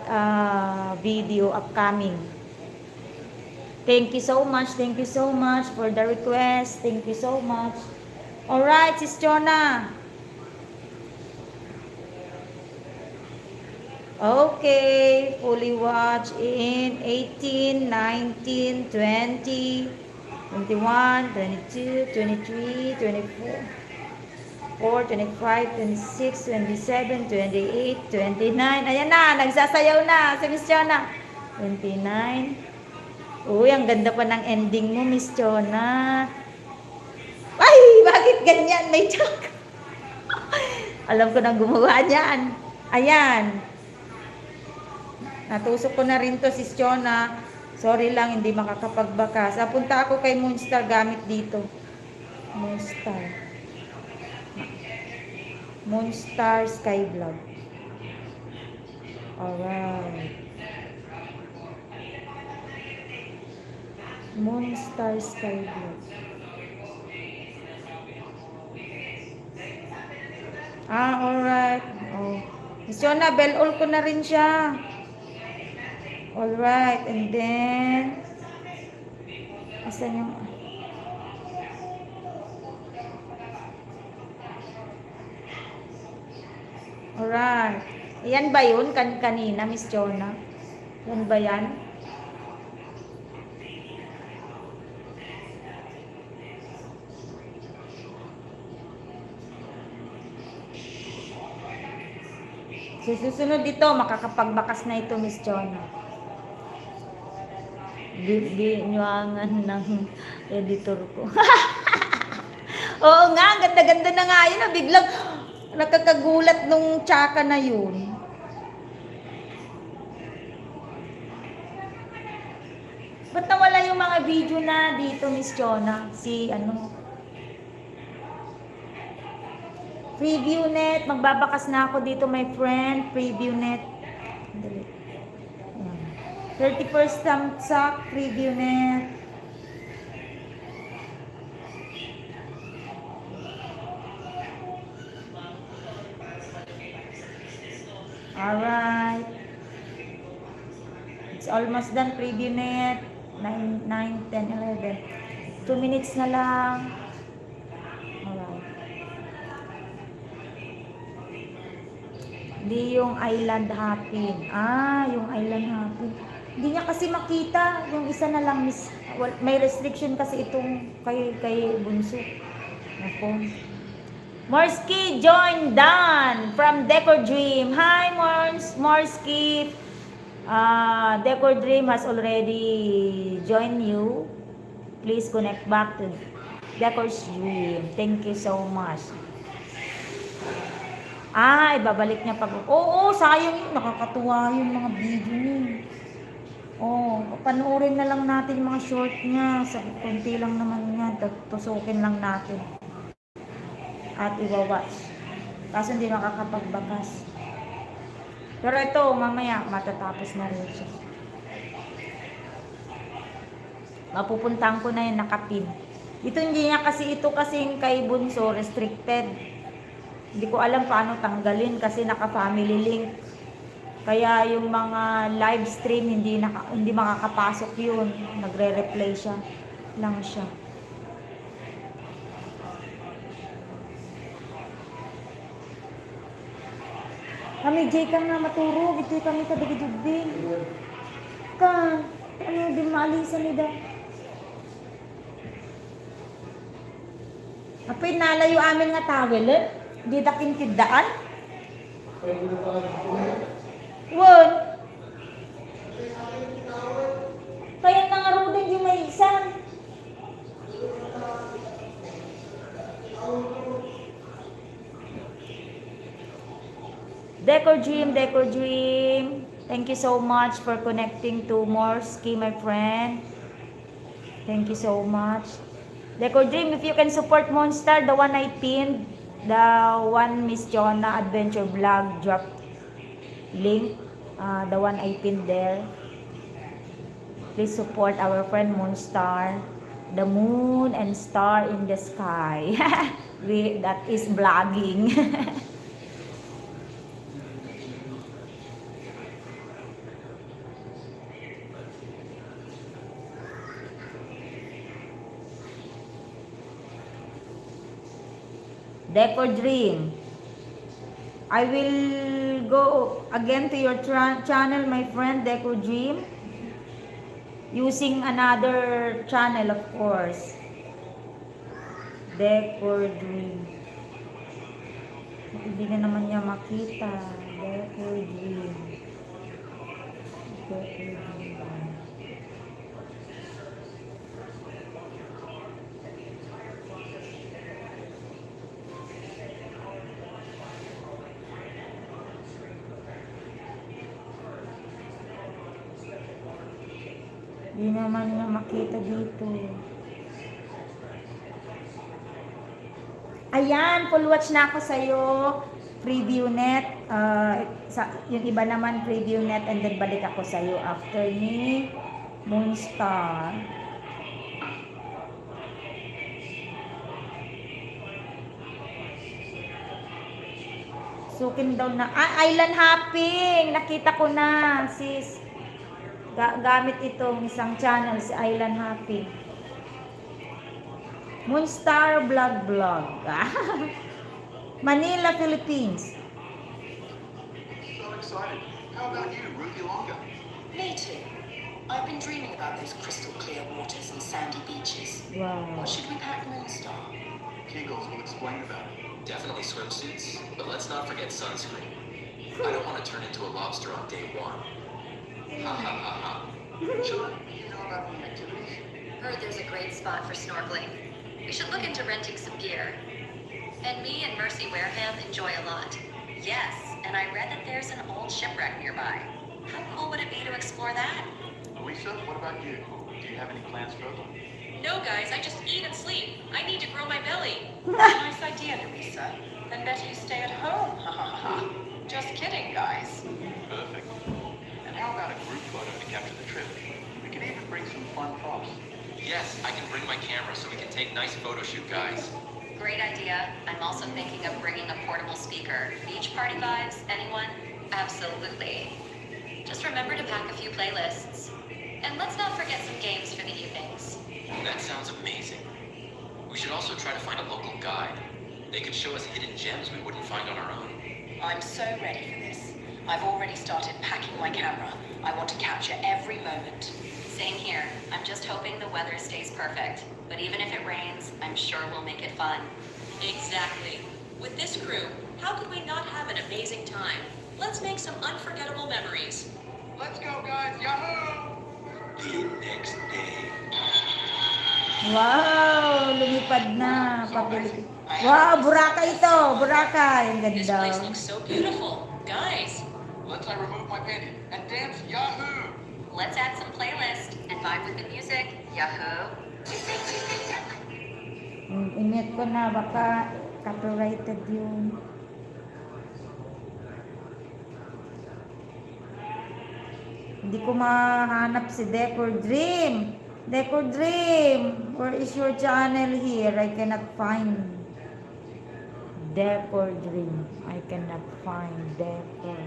video upcoming. Thank you so much. Thank you so much for the request. Thank you so much. Alright, Sis Jonah. Okay, fully watch in 18, 19, 20, 21, 22, 23, 24, 25, 26, 27, 28, 29. Ayan na, nagsasayaw na si Miss Jonah. 29. Uy, ang ganda pa ng ending mo, Miss Jonah. Ay, bakit ganyan? May chak. Alam ko nang gumawa niyan. Ayan. Natusok ko na rin to, Sis Jonah. Sorry lang, hindi makakapagbakas. Punta ako kay Moonstar gamit dito. Moonstar. Moonstar Skyvlog. Alright. Moonstar Skyvlog. Alright. Oh. Miss Jonah, bell all ko na rin siya. Alright. And then, asan yung... Alright. Yan ba yun? Kanina, Miss Jonah? Yan ba yan? Susunod dito, makakapagbakas na ito, Miss Jonah. Binyuangan ng editor ko. Oo nga, ang ganda-ganda na nga yun. Biglang nakakagulat nung tsaka na yun. Ba't nawala yung mga video na dito, Miss Jonah? Preview net. Magbabakas na ako dito, my friend. Preview net. 31st Samsak. Preview net. Alright. It's almost done. Preview net. 9, 10, 11. 2 minutes na lang. Hindi yung island hopping. Yung island hopping. Hindi niya kasi makita. Yung isa na lang, Miss. May restriction kasi itong kay Bunso. Na phone. Morski, join Dan from Decor Dream. Hi, Morski. Decor Dream has already joined you. Please connect back to Decor Dream. Thank you so much. Ibabalik niya pag... Oo, sayang yun. Nakakatuwa yung mga video niya. Panoorin na lang natin yung mga short niya. Kunti lang naman yan. Tusukin lang natin. At iwa-watch. Kaso hindi makakapagbakas. Pero ito, mamaya, matatapos na rin siya. Mapupuntahan ko na yun, nakapin. Ito hindi niya kasi, ito kasing kay Bunso, restricted. Hindi ko alam paano tanggalin kasi naka-family link. Kaya yung mga live stream, hindi makakapasok yun. Nagre-replay siya. Lang siya. Kami, Jay, ka nga maturog. Ito kami kadagidog din. Ka, ano, di maalisan nila. Apay, nalayo amin nga tawel, eh. Di dakin kidaan. Won. Kaya nangarudin yung may isan. Decor Dream. Thank you so much for connecting to Morski, my friend. Thank you so much. Decor Dream, if you can support Monster, the one I pinned, the one Miss Jonah Adventure Vlog drop link, the one I pinned there. Please support our friend Monster, the moon and star in the sky. That is vlogging. Decor Dream. I will go again to your channel, my friend, Decor Dream. Using another channel, of course. Decor Dream. Hindi na naman niya makita. Decor Dream. Decor Dream. Hindi naman niya makita dito. Ayan, full watch na ako sa'yo. Preview net. Yung iba naman preview net and then balik ako sa'yo after ni Moonstar. Sukin daw na. Island hopping! Nakita ko na, sis. Gamit itong isang channel, si Island Happy. Moonstar Vlog. Manila, Philippines. So excited. How about you, Ruthie Longa? Me too. I've been dreaming about those crystal clear waters and sandy beaches. Wow. What should we pack Moonstar? Kegels will explain about it. Definitely swimsuits, but let's not forget sunscreen. I don't want to turn into a lobster on day one. Ha ha ha ha. Sean, do you know about any activities? Heard there's a great spot for snorkeling. We should look into renting some gear. And me and Mercy Wareham enjoy a lot. Yes, and I read that there's an old shipwreck nearby. How cool would it be to explore that? Louisa, what about you? Do you have any plans for them? No, guys, I just eat and sleep. I need to grow my belly. Nice idea, Louisa. Then better you stay at home. Ha ha ha. Just kidding, guys. Perfect. And how about a group photo to capture the trip? We could even bring some fun props. Yes, I can bring my camera so we can take nice photo shoot, guys. Great idea. I'm also thinking of bringing a portable speaker. Beach party vibes? Anyone? Absolutely. Just remember to pack a few playlists. And let's not forget some games for the evenings. That sounds amazing. We should also try to find a local guide. They could show us hidden gems we wouldn't find on our own. I'm so ready for this. I've already started packing my camera. I want to capture every moment. Same here. I'm just hoping the weather stays perfect. But even if it rains, I'm sure we'll make it fun. Exactly. With this crew, how could we not have an amazing time? Let's make some unforgettable memories. Let's go, guys! Yahoo! The next day. Wow, lumipad na. Papilipid. Wow, Boracay ito. Boracay. Ang This ganda. place looks so beautiful. Guys, Let's remove my panty and dance Yahoo! Let's add some playlist and vibe with the music. Yahoo! Imit ko na. Baka copyrighted yun. Hindi ko mahanap si Decor Dream. Decor Dream, where is your channel here? I cannot find Decor Dream. I cannot find Decor.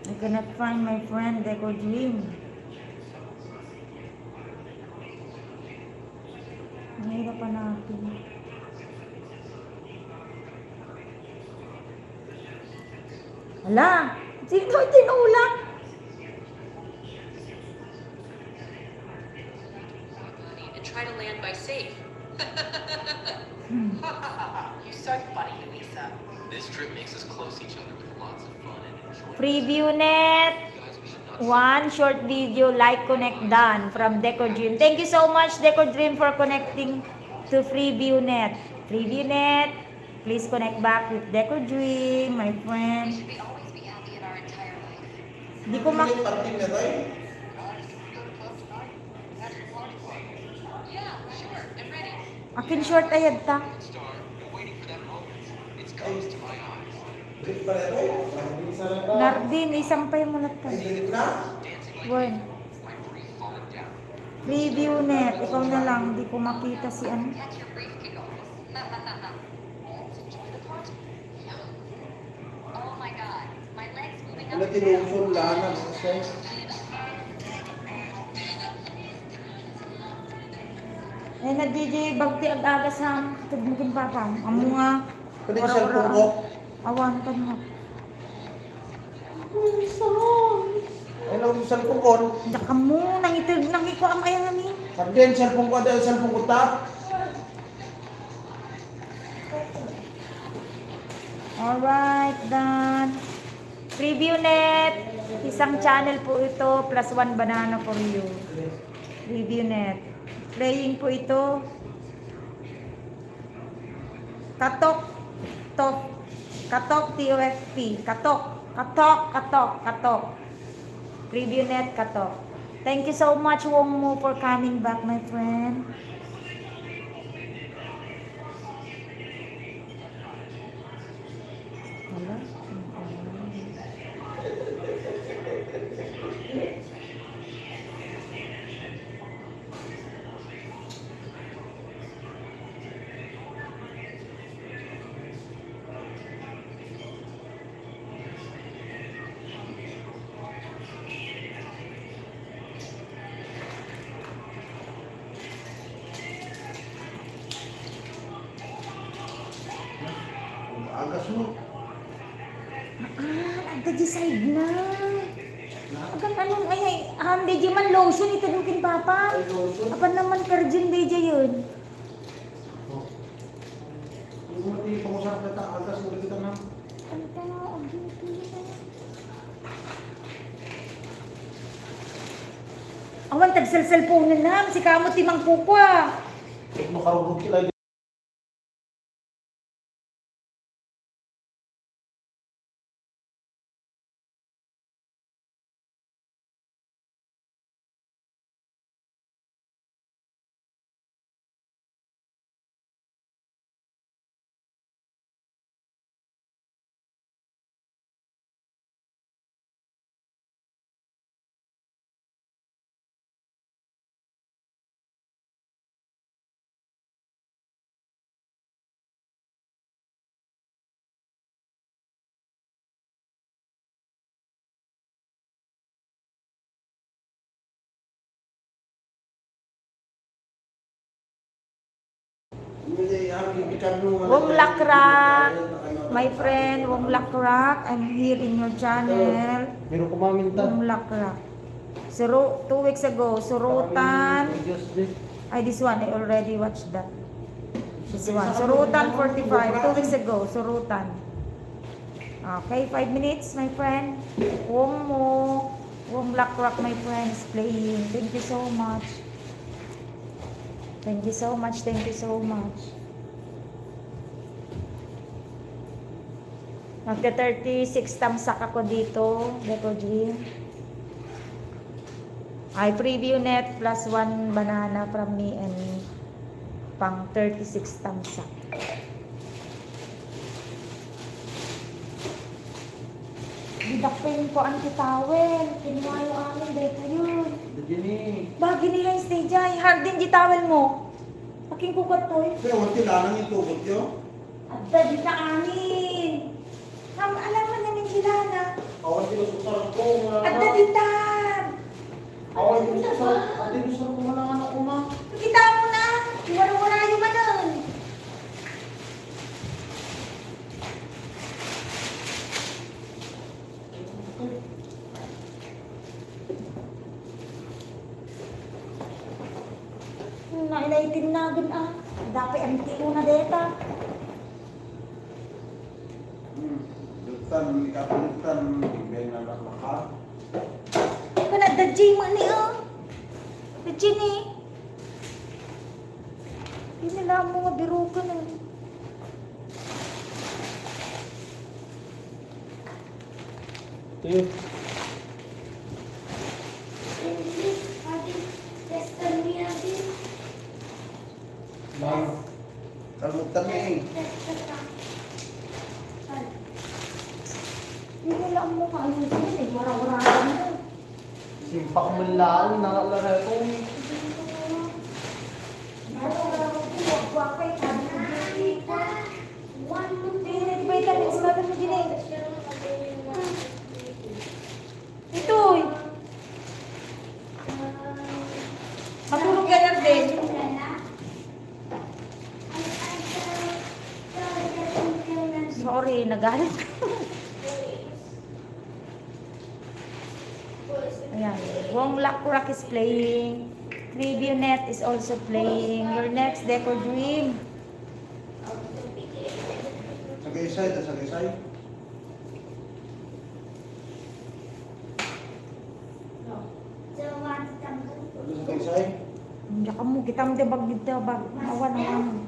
I cannot find my friend Decor Dream. Nahirapan natin. Hala! Sino tinulak? And try to land by safe. You're so funny, Louisa. This trip makes us close to each other with lots of fun and enjoyment. Preview net. Guys, we should not One short video, like, connect, done from Decor Dream. Thank you so much, Decor Dream, for connecting to Freeview Net. Freeview Net, please connect back with Decor Dream, my friend. Should we always be happy in our entire life? Hindi ko mak... Parting na tayo. Yeah, sure, I'm ready. Akin short ayad ta. star. Been waiting for that moment. It's close to my eyes. Drip pa na tayo. Parting isa na tayo. Nardin, isampay mo na ta. Ay, drip na. Dancing like Bueno. my breath falling down. Preview Net, ikaw na lang, hindi ko makita si ano. Catch your brief giggles. Let's enjoy the party. Oh my god, my legs moving up Ano and down. tinusun lanan. Okay. Eh, na DJ bagti ag-aga sa tugmugin papa. Amo nga. Pwede yung cellphone ko. Awan ka mo. Ay, lang yung cellphone ko. Daka mo, nangitig, nangiko ang ayaw namin. Pardin, cellphone ko. Dahil cellphone ko ta. Alright, done. Preview Net. Isang channel po ito, plus one banana for you. Preview Net. Playing po ito. Katok. Katok TOFP. Katok. Preview Net, Katok. Thank you so much, Wong Mo, for coming back, my friend. Wala. Agas mo. Nagda-decide na. Agang anong ay, DJ man lotion ito dukin papa. Ay, lotion. Apa naman virgin DJ yun? Hindi mo di pangusap na ta. Agas mo kita na. Ano ka nga, awan tag-cellphone na si kamot timang pukwa. Ito mo karugog sila. Wong lakra. My friend, Wong Lakrak, I'm here in your channel. Meron kumaminta. Wong Lakrak. 2 weeks ago, Surutan. This one, I already watched that. This one, Surutan 45, 2 weeks ago, Surutan. Okay, 5 minutes, my friend. Wong Lakrak, my friend, is playing. Thank you so much. Thank you so much, thank you so much. Magta 36 tamsak ako dito, Deco Dream. I preview net plus 1 banana from me and pang 36 tamsak. Didakpin ko ang towel. Kinuha yung amin, Deco yun. Bagi nila yung stage ay. Hardin di towel mo. Paking kukat to eh. Pero wala lang yung tukot yun. At dadi na amin. Alam mo namin sila na. Awan din sa sarap ko. At dadi tan. Awan din sa sarap. At din sa sarap ko mga anak ko ma. Kita mo na. Wala yung manon. Nailaitin na agad ah. Dapat ang tino na deta. Lutan, ikapulitan. Ibay na laklaka. Ikaw na, dadji mo ni oh. Dadji ni. Hindi nila mo nga biro ka na. Tiyo. Kalmutan niya eh. Hindi nila mo kaayusin eh. Wara-wara mo. Simpak mo lang. Nakalara ko. Ito. Matulog ka lang din. Sorry, nagalit ko. Ayan. Wong Lakrak is playing. Preview net is also playing. Your next Deco Dream. Sagisay, sagisay. Sagisay. Hindi ka mo, kita mo dibag dito, bag. Awan naman.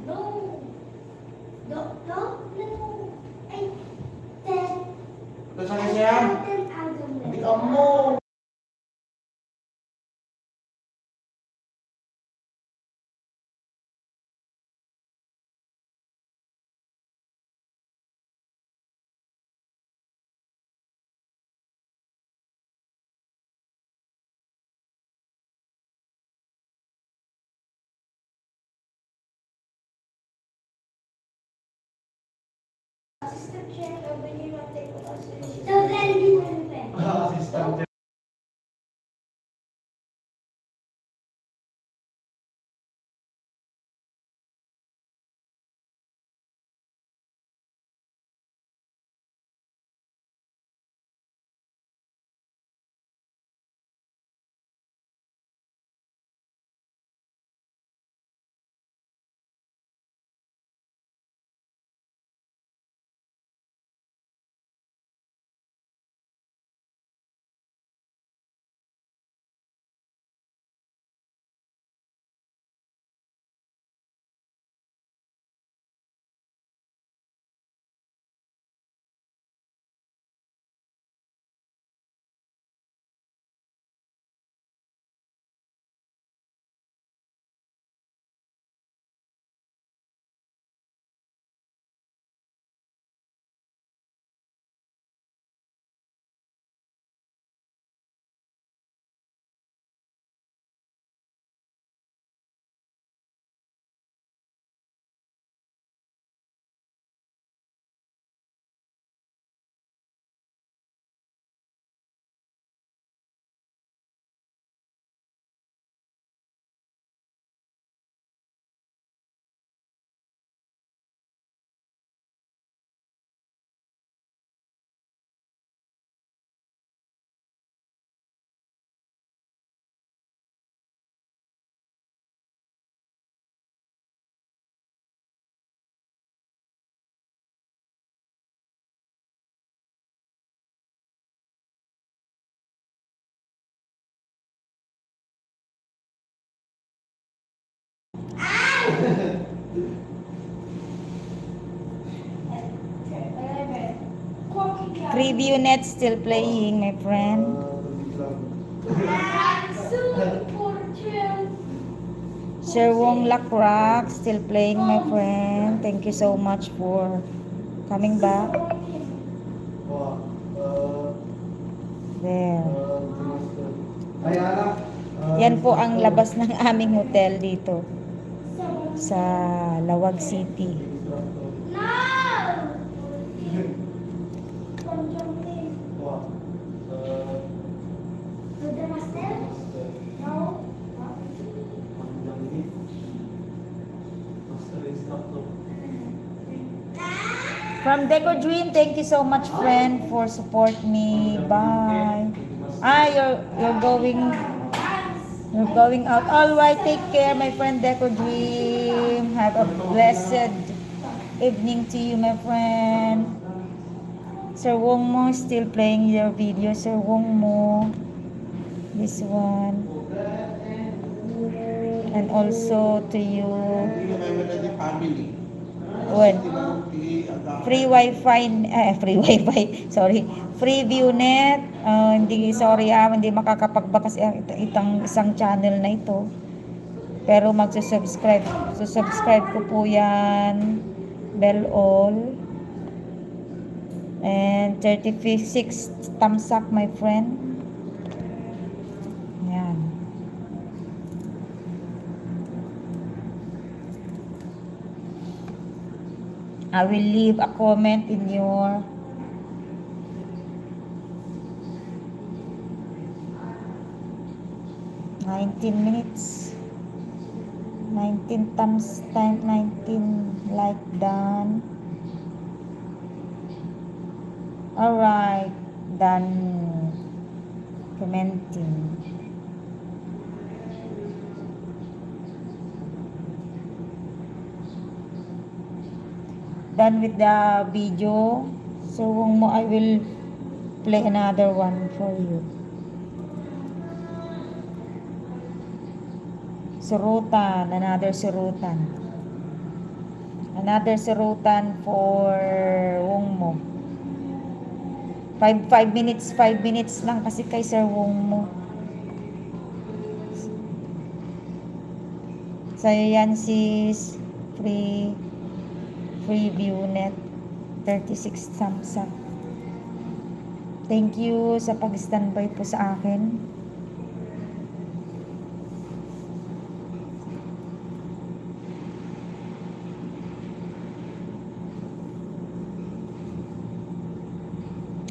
Sagisay. Hindi ka mo. Assistant. Preview net still playing, my friend. Sir Wong Lacroix still playing, my friend. Thank you so much for coming back. There. Yan po ang labas ng aming hotel dito sa Lawag City. From Deco Dream, thank you so much, friend, for support me. Bye. You're going out. All right, take care, my friend Deco Dream. Have a blessed evening to you, my friend. Sir Wong Mo still playing your video. Sir Wong Mo, this one, and also to you. What? Free wifi, sorry. Free ViewNet. Hindi makakapagba kasi isang channel na ito. Pero magsusubscribe. Susubscribe ko po yan. Bell all. And 36 thumbs up, my friend. Yan. I will leave a comment in your minutes. 19 thumbs time, 19 like done. Alright, done commenting. Done with the video. So Wong Mo, I will play another one for you. Surutan, another surutan. Another surutan for Wong Mo. 5 minutes lang kasi kay Sir Wong Mo. Sa'yo yan, sis. Free ViewNet. 36 thumbs up. Thank you sa pag-standby po sa akin.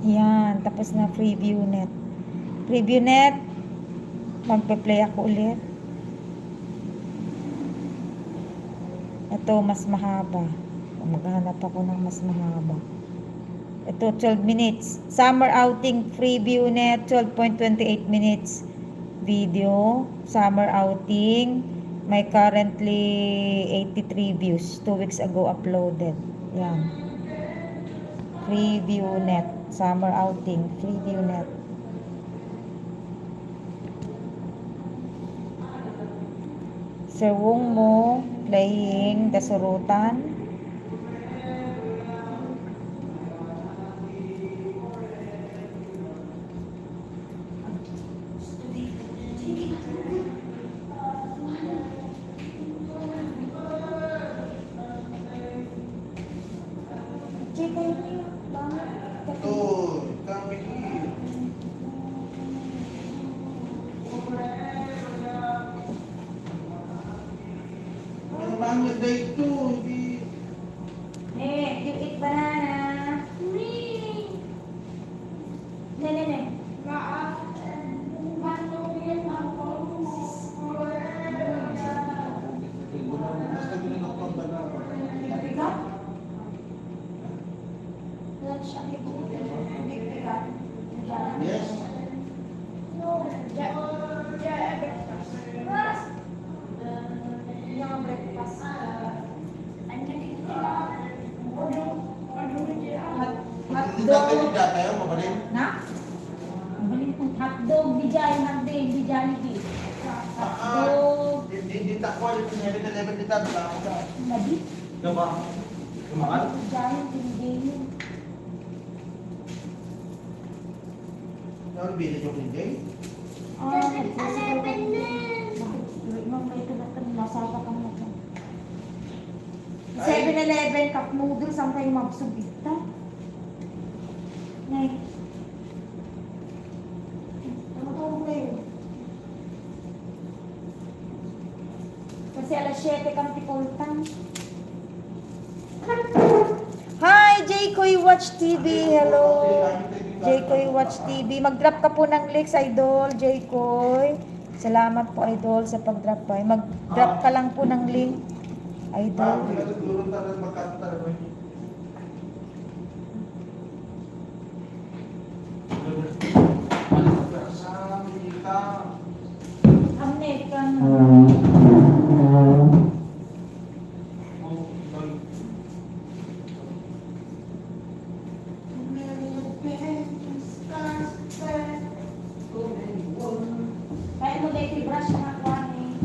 Yan, tapos na free ViewNet. Free ViewNet, magpe-play ako ulit. Ito, mas mahaba. Maghanap ako ng mas mahaba. Ito, 12 minutes. Summer outing, free ViewNet, 12.28 minutes video. Summer outing. May currently 83 views. 2 weeks ago uploaded. Yan. Free ViewNet. Summer outing, free ViewNet. Sir Wong Mo playing the surutan. You eat banana. Yes. Na? Balik ng hotdog, di Jollibee. Hotdog, Hindi takwa yung 7-Eleven dito. nadi, Diba? Kumakan? Jollibee, Ano bilhin yung hindi? Eleven na. Ay. 7-Eleven, cup noodles, ang kayo mabsubita. Nay. Ano kayo? Kasi alas 7 kang tikultan. Hi, Jaykoy Watch TV. Hello. Jaykoy Watch TV. Mag-drop ka po ng links, Idol. Jaykoy. Salamat po, Idol, sa pag-drop by. Mag-drop ka lang po ng link, Idol. Siguro talaga magkakatara mo. Sa kita. American. Kaya mo dahil brush na ako ni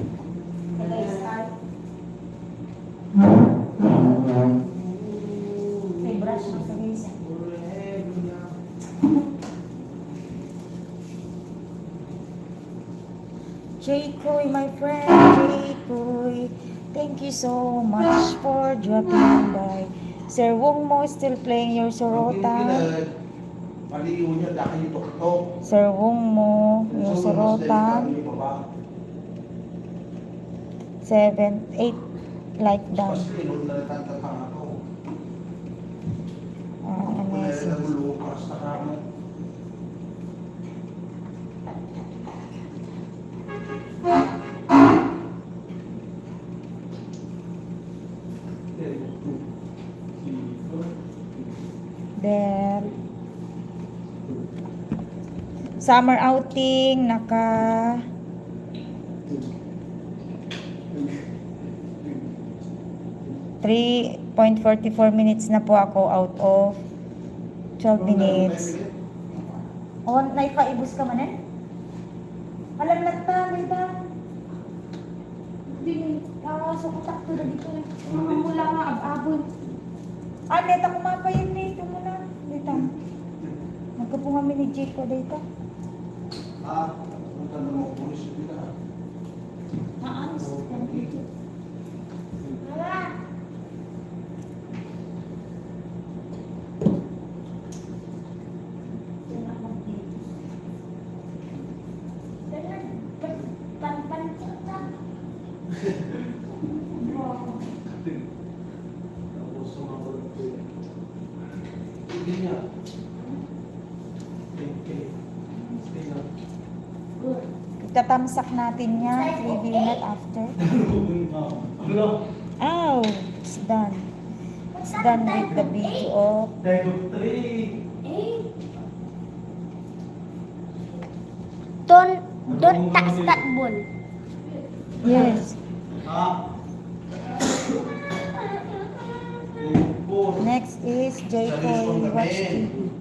start. May brush na sa gisa. Jaykoy, my friend, Jaykoy. Thank you so much for dropping by. Sir Wong Mo still playing your sorotan. Paliw niya dahil ito. Sir Wong Mo, your sorotan. 7, 8 like down. A message. There. Summer outing, naka 3.44 minutes na po ako out of 12 minutes. Oh, naipaibos ka man eh? Alam lang ta, may ba? Hindi, so kutak to na dito. Mga mula nga, ab-abon. Ah, neta kumapayin dito muna. Dito. Magkapo kami ni Jayko dito. Punta na mo pulis dito. Naanos. Hindi niya. Tatamsak natin yan. Review net after. Oh, it's done. It's done with the video. Don't touch that ball. Yes. Next is Jaykoy Watch TV.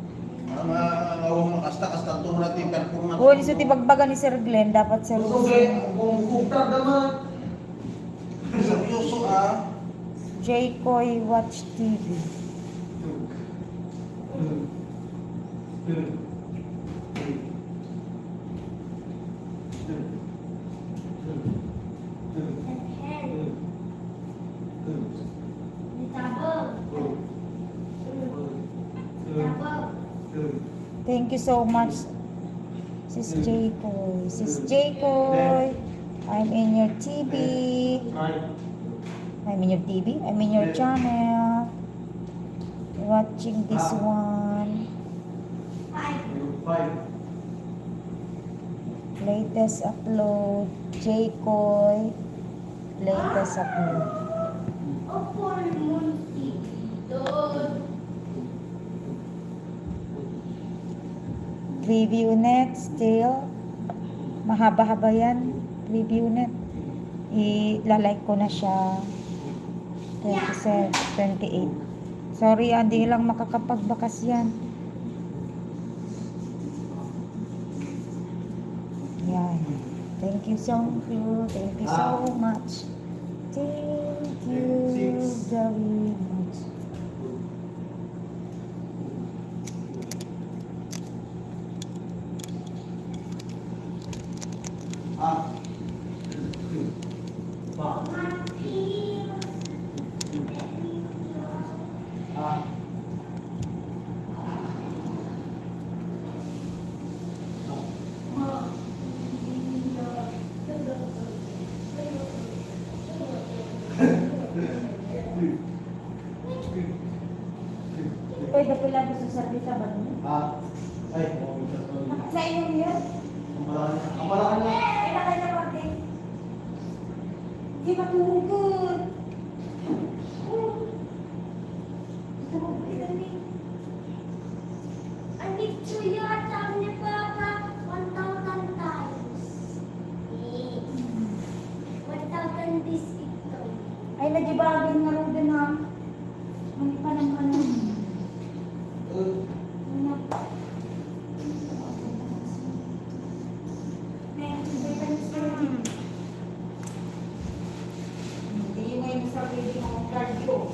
Makasta-kasta ito natin performance. Oh, iso tibagbaga ni Sir Glenn. Dapat Sir Kung kuktar naman. Seryoso Jaykoy Watch TV. Thank you so much, Sis Jaykoy. Sis Jaykoy, I'm in your TV. I'm in your TV. I'm in your channel. Watching this one. Latest upload. Jaykoy. Latest upload. Review net still. Mahaba-haba yan. Review net. I-like ko na siya. 27, 28. Sorry, hindi lang makakapagbakas yan. Yan. Thank you so much. Thank you so much. Thank you very much. Pwede pala ko sa service ba mo? Ay, okay. Sa inyo yun? Ang malaki na. Ay, nakay na pati. Di matulog. Andito yata ni Papa 1,000 times. 1,000 this ito. Ay, nagibagin nga rin din ha. Mani pa naman. Hindi yun ngayon sa pwede ng cardio.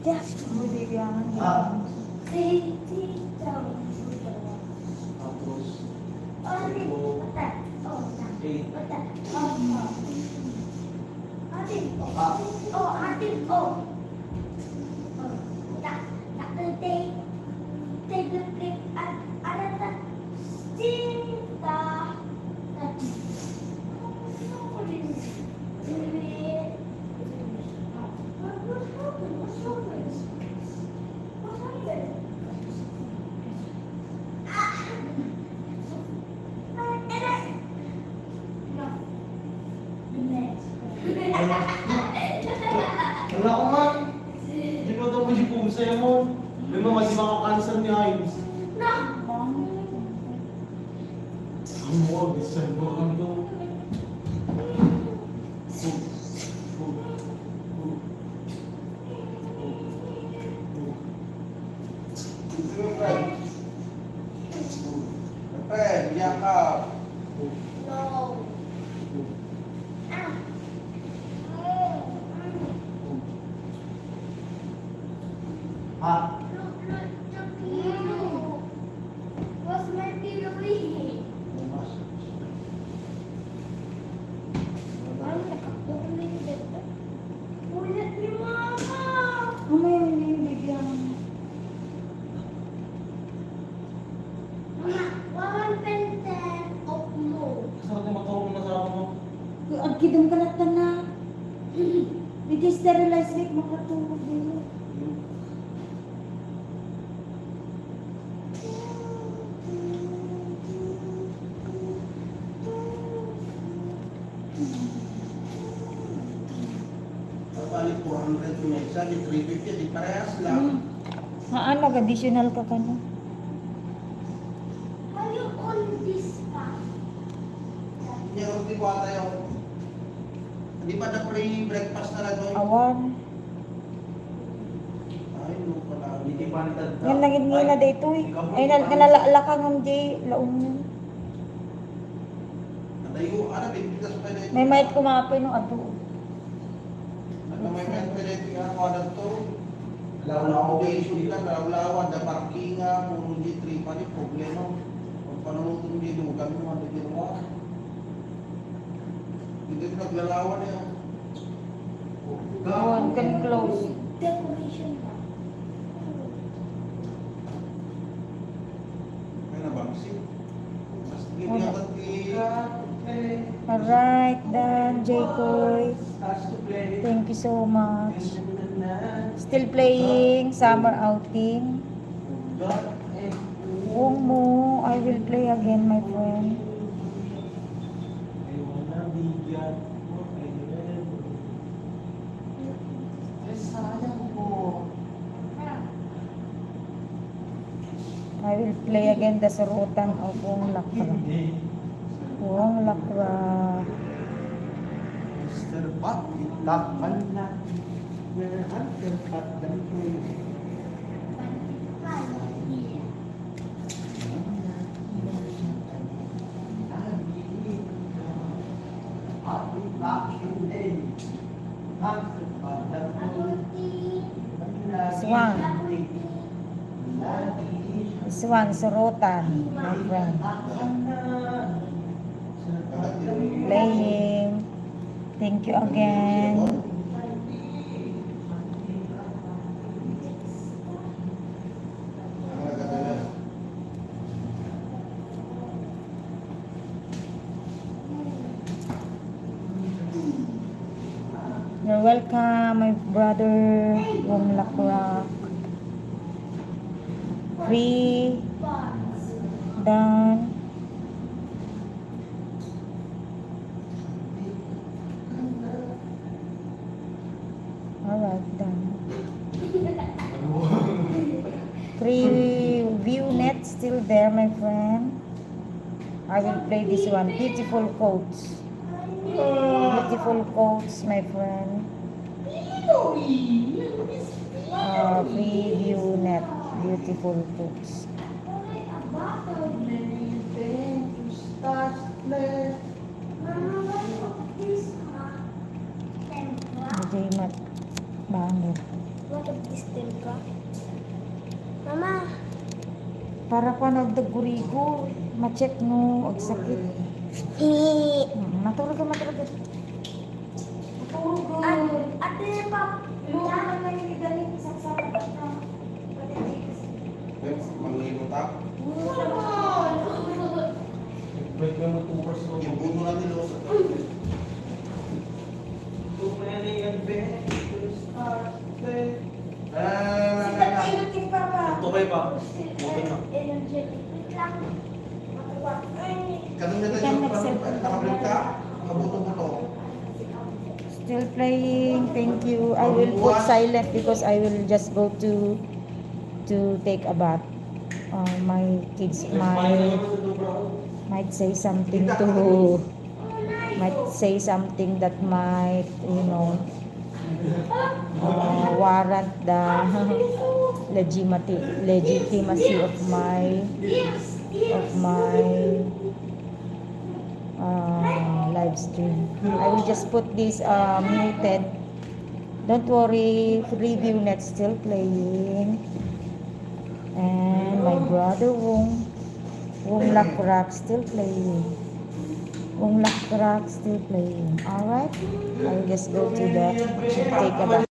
Yes, hindi yan. Tapos, wala ko nga. Hindi ko daw pwede kung sa'yo mo. May mga masih makakansan ni Hines. Ang mga bisan mo ang to. Ha? What's my favorite? Ano nakakulit dito? Ulit ni Mama! Mamaya hindi yung bigyan. Mama, 1% of mo. Saan ka matulong na sa ako mo? Ang kidong kalatan na. Hindi sterilize like makatulog dito. Balik 400 yung isa, di 350, di parehas lang. Ano, additional ka ka na? Are you on this pa? Hindi ako di ko ata yung... Di ba na pre-breakfast na lang doon? Awan. Ay, no pala. Hindi pa nitad. Yan naging ngila dito eh. Ay, nalalala ka ng Jay. Laong yun. Natayo, ano, bibigtas pa rin. May might kumapay no ato. May pwede nga ako na to. Accommodation lang, lawlawan, na parking nga, puro di 3 pa rin, problema. Pag panunutong di lugan mo, ano din mo? Hindi naglalawan eh. Awan, can close. Decoration pa. May nabangsi. Mas ginagawa Alright, then, Jaycoy. Thank you so much. Still playing summer outing. Huwag mo, I will play again, my friend. I will play again the Sarutan of Wong Lakra. Wong Lakra. Mr. Pat, itakal na. Ang katdan ko. Swan. Swan, Sarutan, my friend. Playing. Thank you again. welcome, my brother Wong Lakrak. Free. Done. Alright, done. Free view net still there, my friend. I will play this one. Beautiful quotes. Beautiful quotes, my friend. Free view net. Beautiful quotes. Hindi mat bangit. What of this tempra? Mama, Para pa nagdagurigo. Ma-check no. Ang sakit. Matulog ka, matulog ka. ate pa. Manglilot ako. Yung buto natin, Los. Tubay pa. Energetic lang. Kanina na yung nakabalik ka, nakabuto-buto. Still playing. Thank you. I will put silent because I will just go to take a bath. My kids might say something that might, you know, warrant the legitimacy of my live stream. I will just put this muted. Don't worry, review net still playing. And my brother Wong Lakrak still playing. Wong Lakrak still playing. Alright, I will just go to take a bath.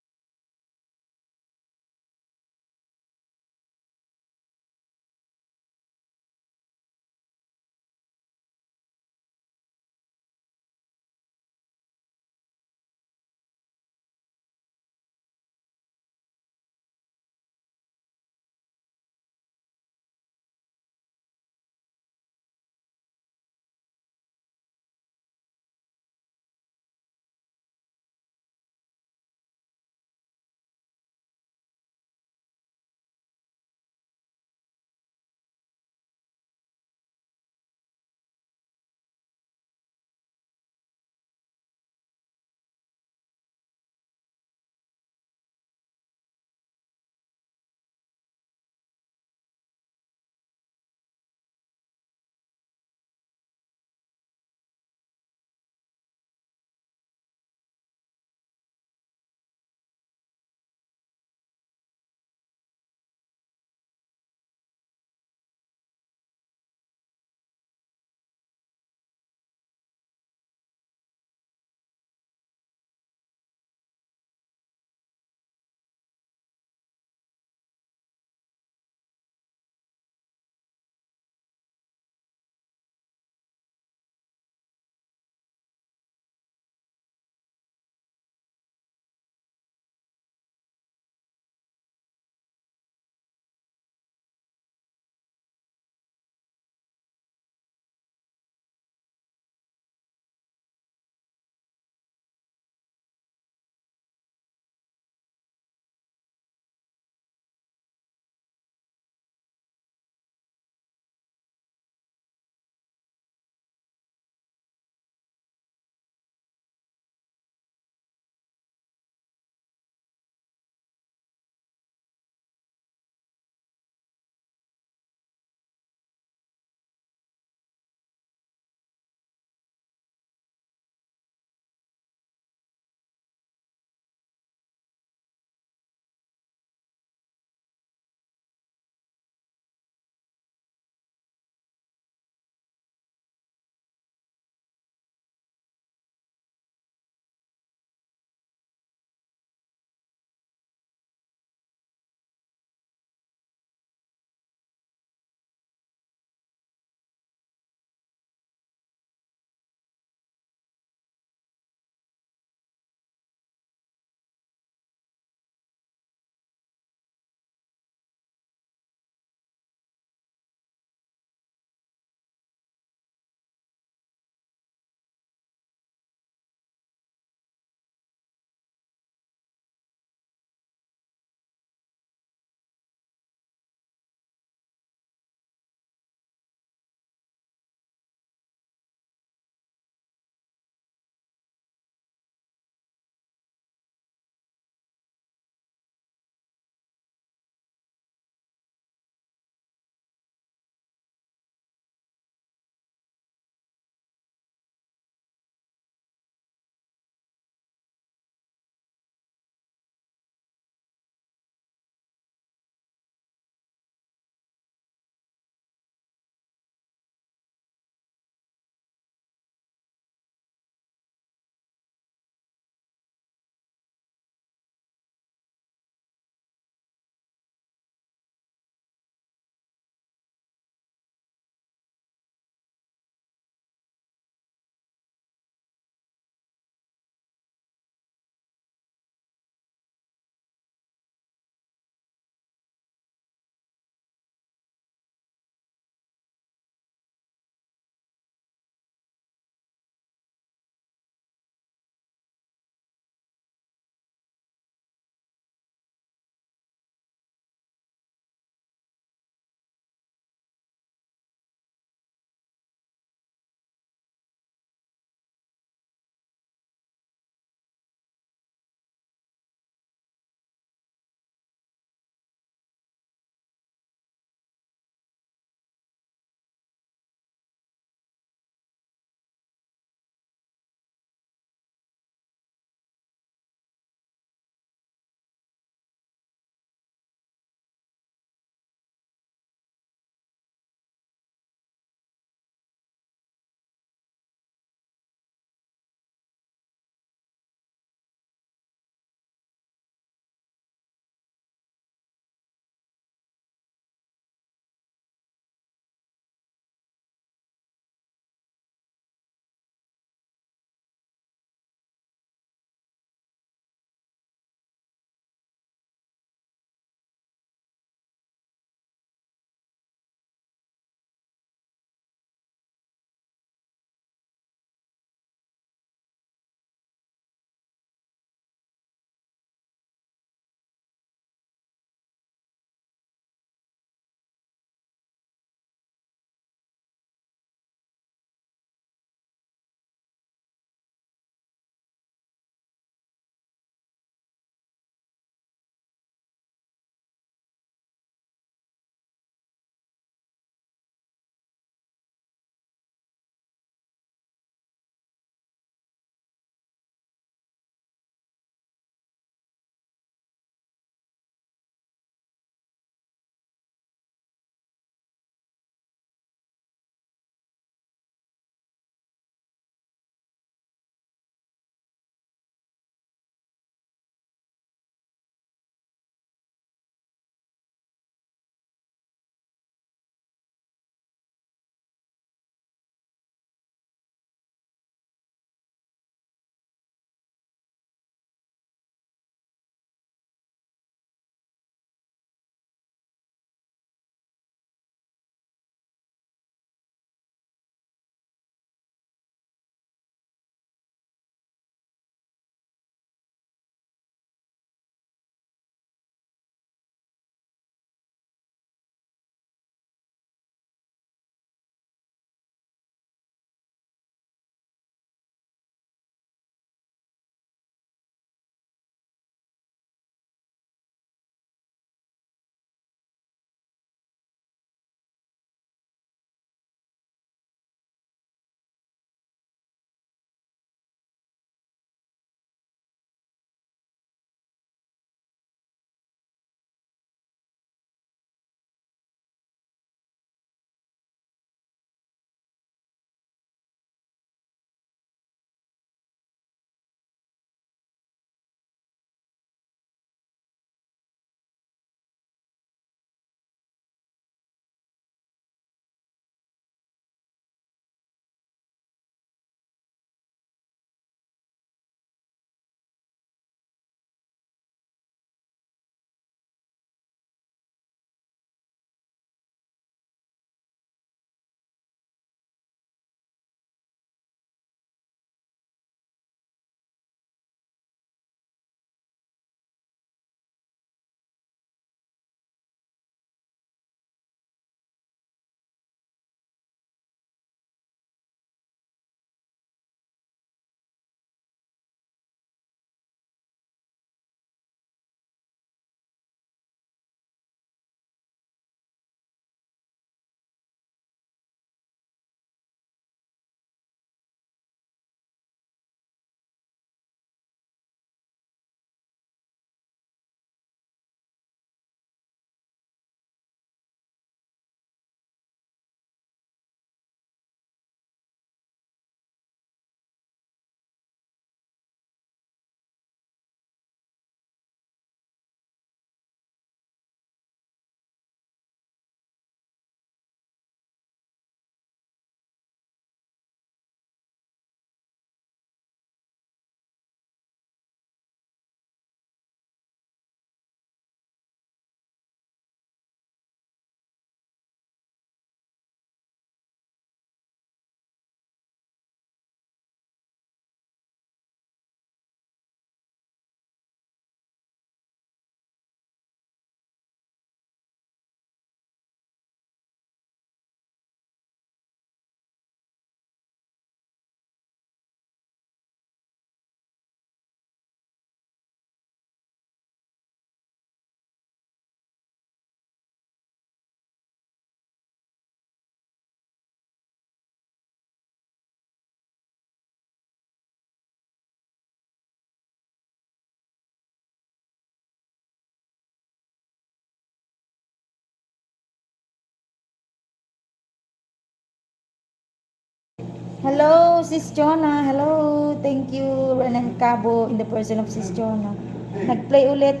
Hello, Sis Jonah. Hello. Thank you, Renan Cabo, in the person of Sis Jonah. Nag-play ulit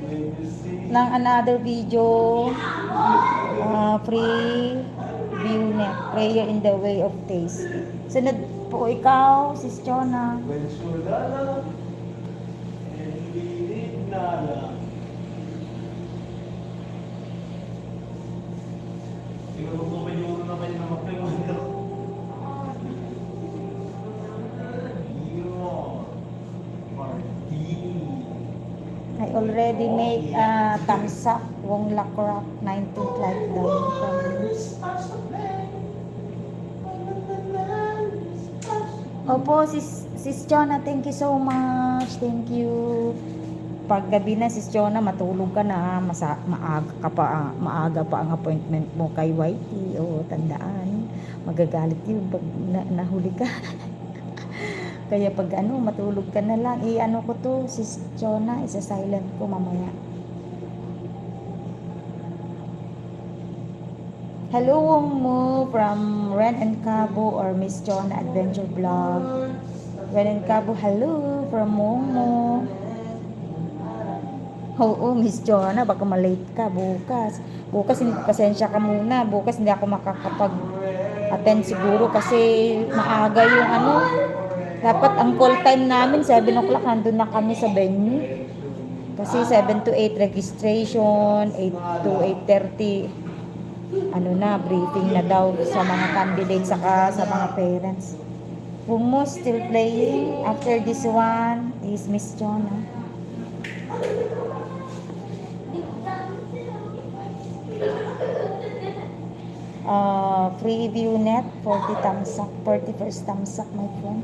ng another video. Free view net. Prayer in the way of taste. Sunod po ikaw, Sis Jonah. I already make thumbs up. Wong Lakrap 19th like down from Opo, Sis Jonah, thank you so much. Thank you. Pag gabi na, Sis Jonah, matulog ka na. Maaga pa ang appointment mo kay Whitey. O, tandaan. Magagalit yun pag nahuli ka. Kaya pag matulog ka na lang. Ko to, Sis Jonah, isa-silent ko mamaya. Hello, Wong Mo from Ren and Cabo or Miss Jonah Adventure Vlog. Ren and Cabo, hello from Wong Mo. Oo, Miss Jonah, baka malate ka bukas. Bukas, pasensya ka muna. Bukas hindi ako makakapag-attend siguro kasi maaga yung dapat ang call time namin 7 o'clock, nandun na kami sa venue. Kasi 7 to 8 registration, 8 to 8:30 briefing na daw sa mga candidates saka sa mga parents. Kung mo still playing after this one is Miss Jonah. Free view net, 40 thumbs up, 41st thumbs up, my friend.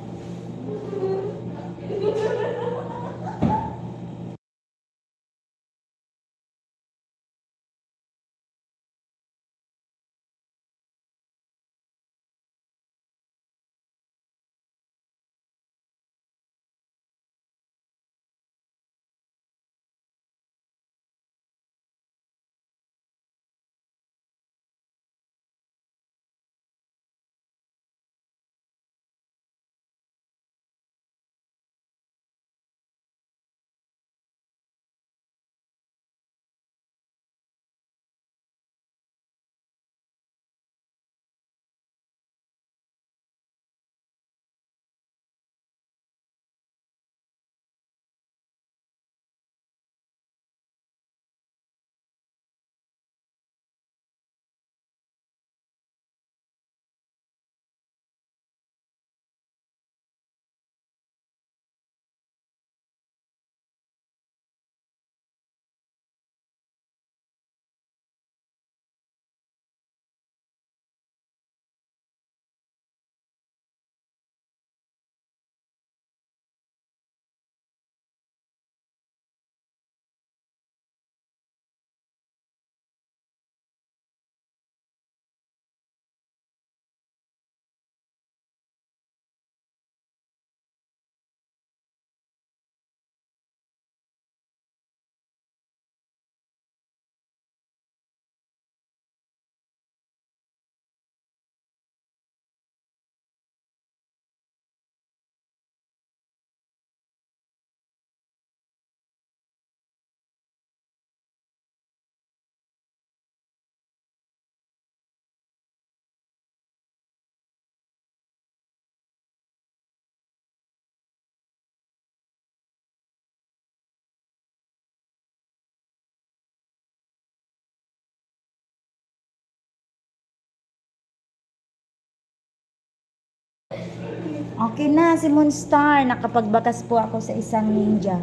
Okay na, si Moonstar. Nakapagbakas po ako sa isang ninja.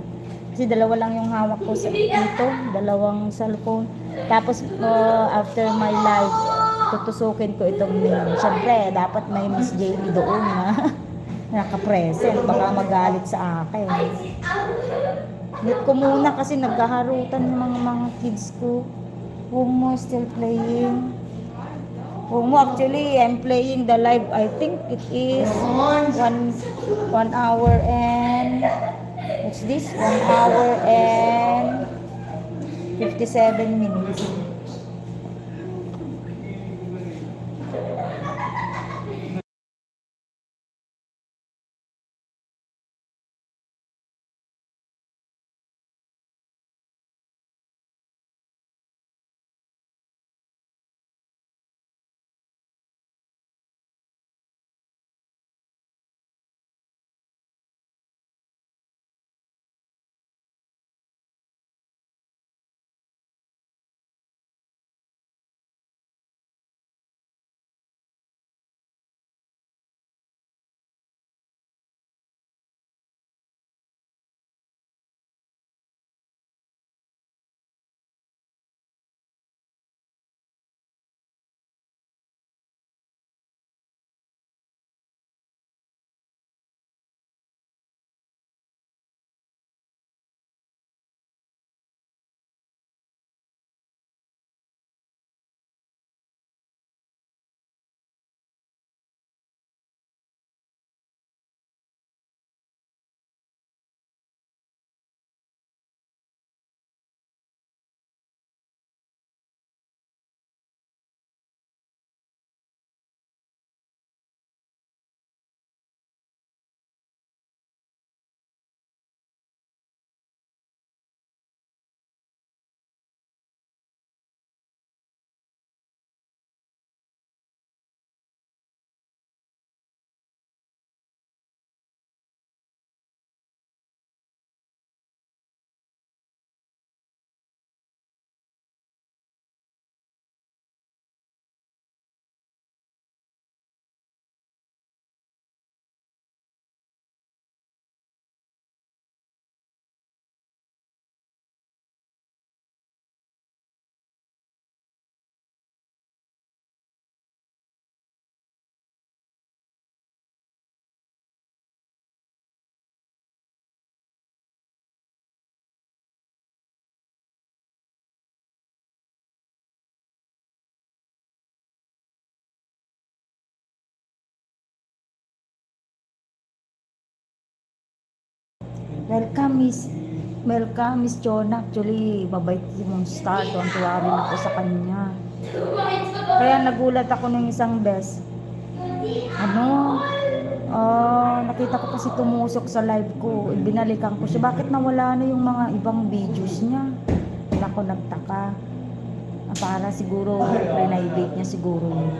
Kasi dalawa lang yung hawak ko sa dito. Dalawang cellphone. Tapos, after my live, tutusukin ko itong ninja. Siyempre, dapat may Miss Jamie doon na nakapresent. Baka magalit sa akin. Mute ko muna kasi nagkaharutan yung mga kids ko. Homo still playing. Homo, actually, I'm playing the live. I think it is 1 hour and what's this? 1 hour and 57 minutes. Welcome, Miss Jonah. Actually, mabait yung star. Tuwang-tuwa rin ako sa kanya. Kaya nagulat ako nung isang beses. Nakita ko kasi tumusok sa live ko. Binalikan ko siya. Bakit nawala na yung mga ibang videos niya? Wala ko nagtaka. Para siguro, private niya siguro yun.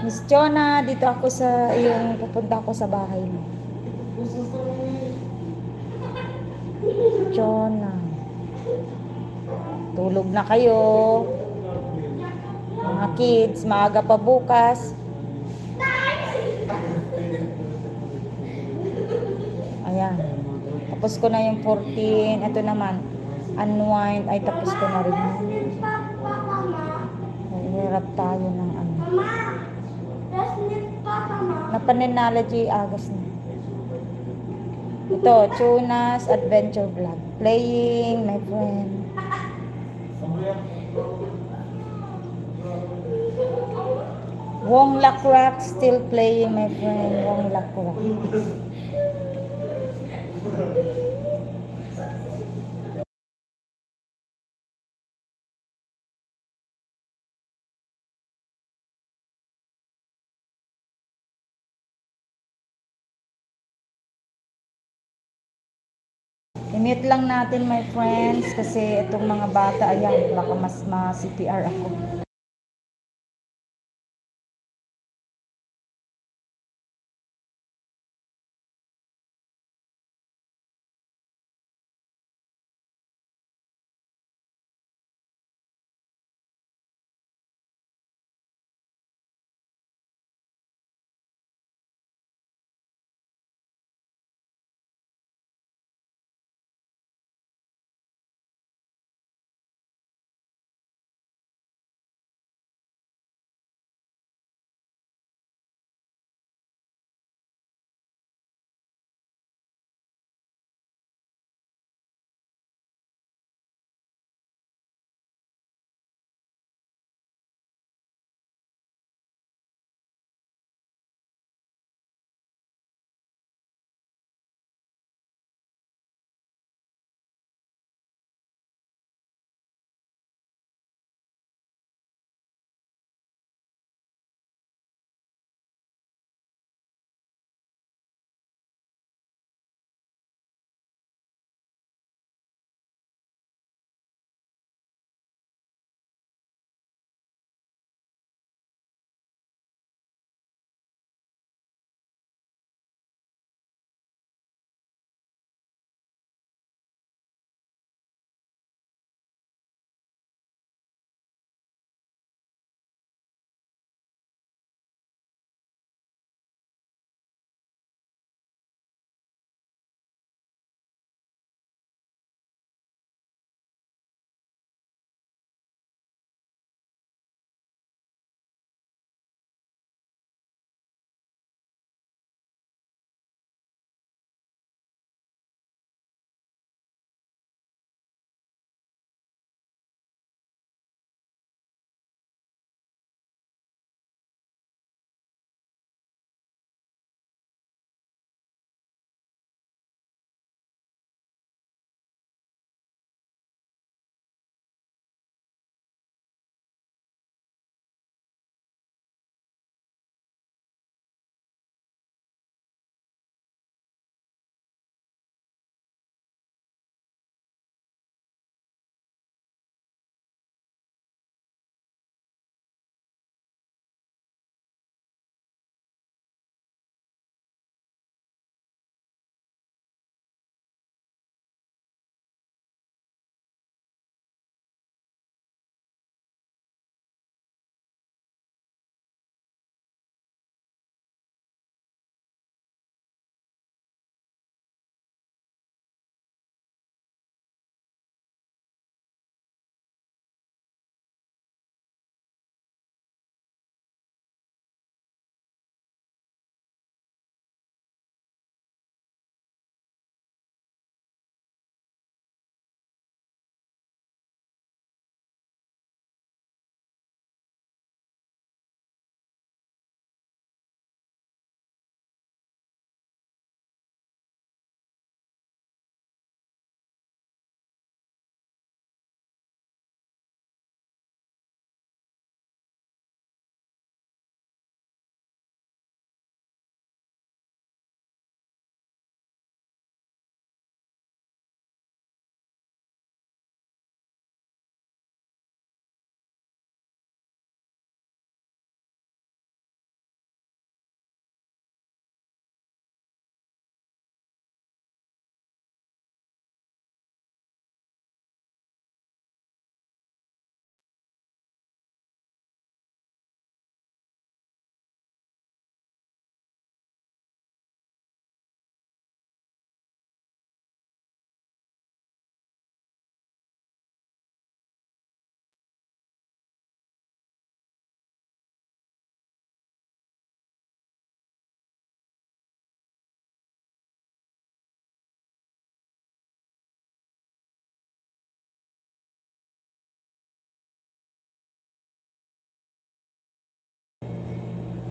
Miss Jonah, dito ako sa iyong pupunta ako sa bahay mo. Jonah. Tulog na kayo. Mga kids, maaga pa bukas. Ayan. Tapos ko na yung 14. Ito naman. Unwind. Ay, tapos ko na rin. Hirap tayo ng ano. Napaninalogy Agas na. Ito, Tunas Adventure Vlog. Playing, my friend. Wong Lakrak still playing, my friend. Wong Lakrak. I-mute lang natin, my friends, kasi itong mga bata, ayan, baka mas ma-CPR ako.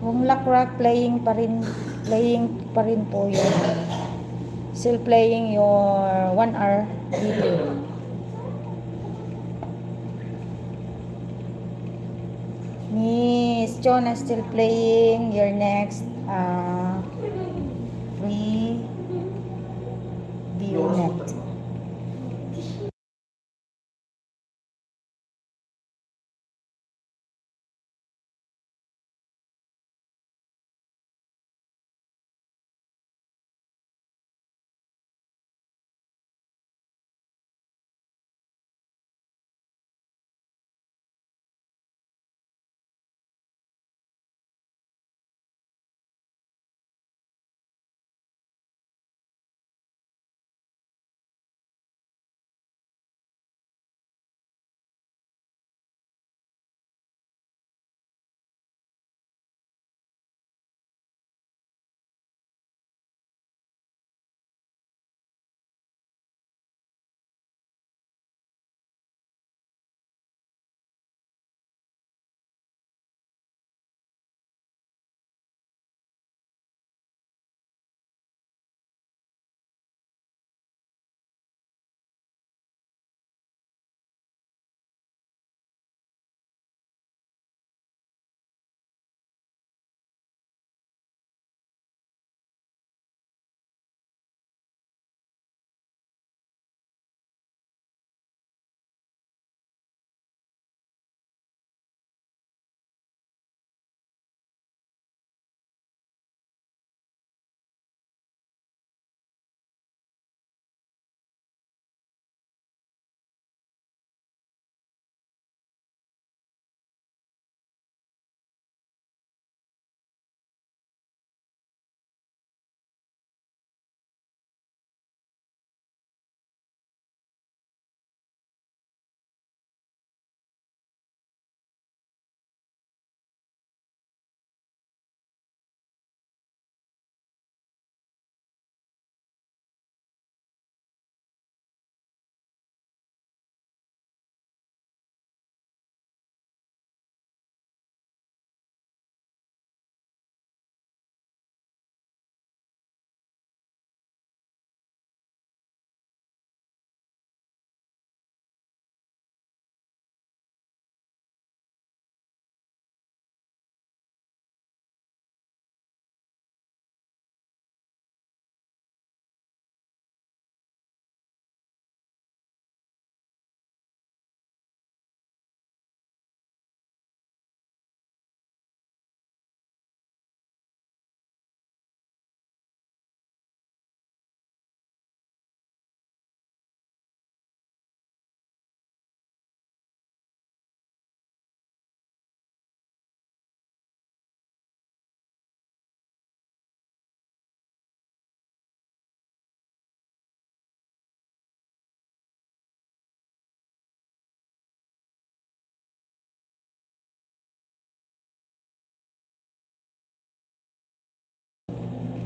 Wong Lakrak playing pa rin po yun. Still playing your 1 hour video. Miss Jonah still playing your next free view net.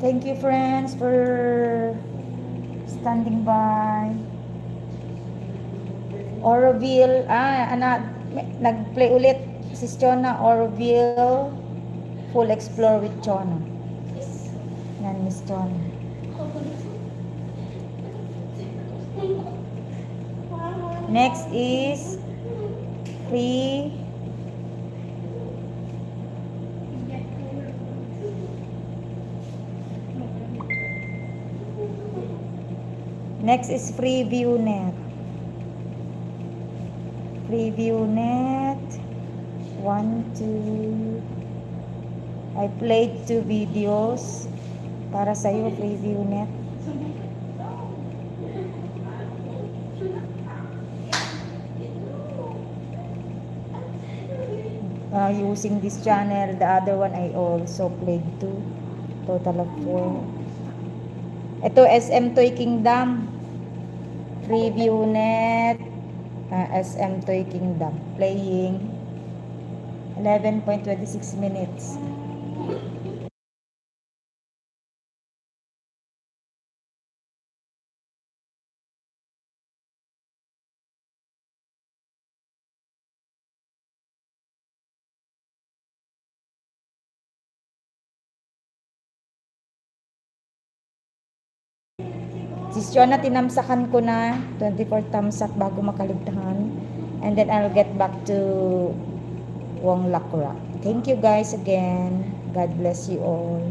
Thank you, friends, for standing by. Oroville, nag-play ulit si Chona, Oroville, full explore with Chona. Yan, Miss Chona. Next is free Next is FreeviewNet. FreeviewNet. 1, 2. I played 2 videos para sa iyo, FreeviewNet. Using this channel, the other one I also played 2. Total of 4. Ito, SM Toy Kingdom. FreeviewNet. SM Toy Kingdom. Playing 11.26 minutes. Desisyon na tinamsakan ko na 24 tamsak bago makaligtahan. And then I'll get back to Wong Lakura. Thank you guys again. God bless you all.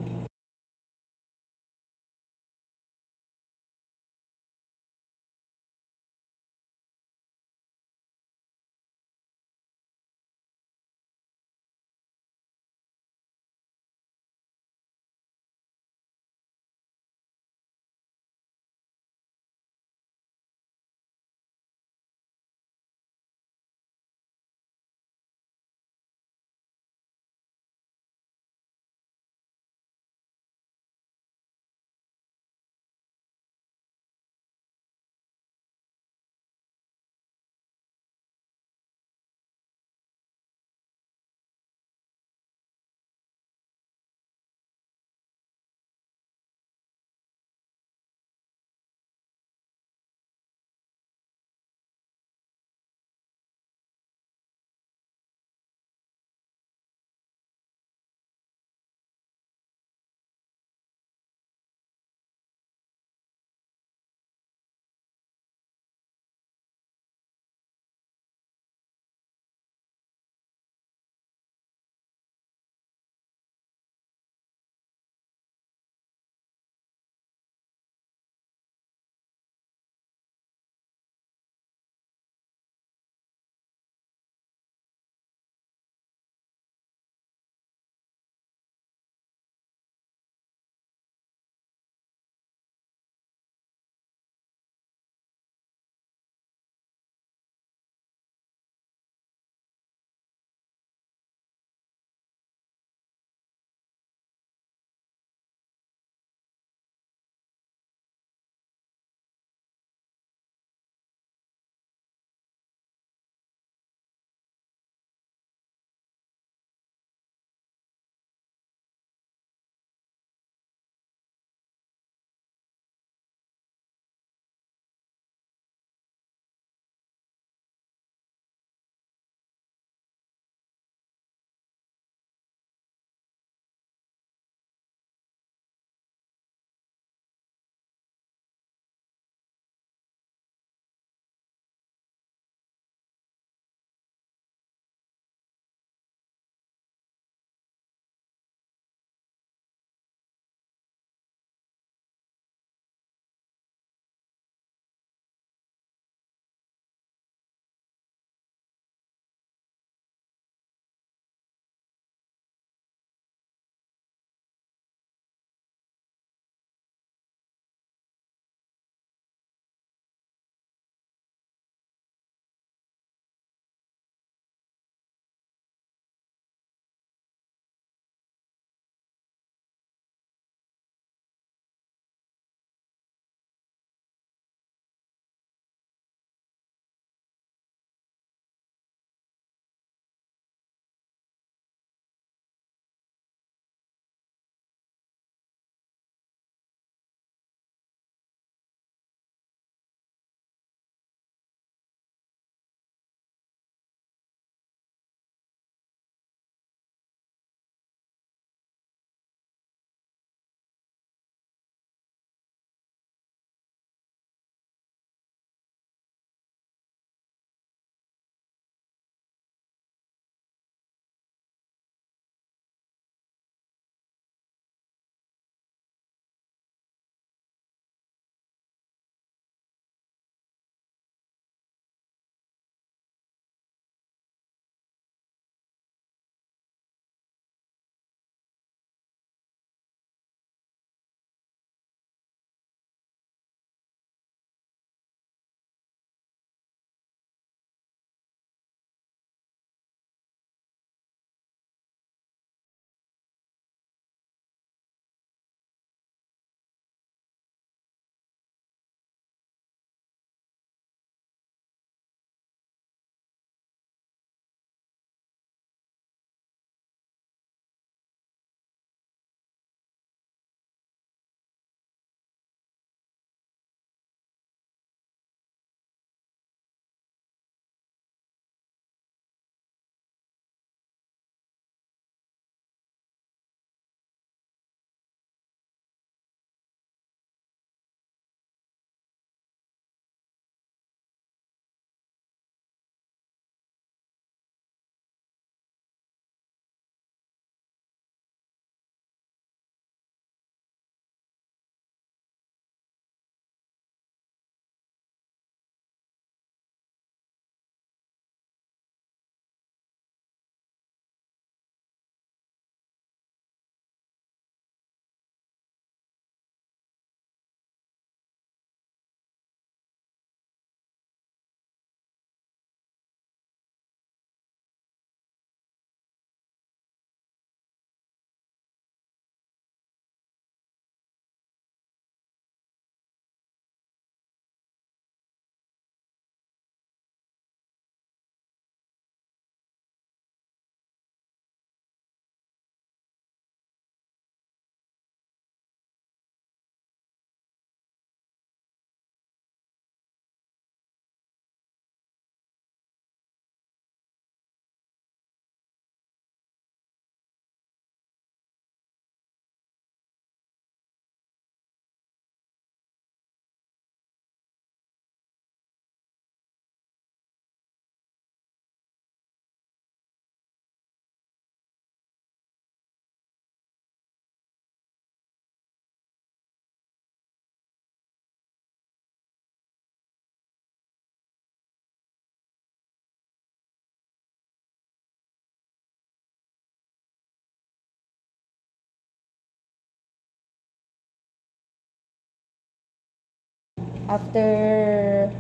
After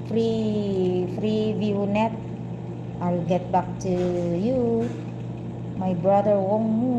free view net, I'll get back to you, my brother Wong Mu.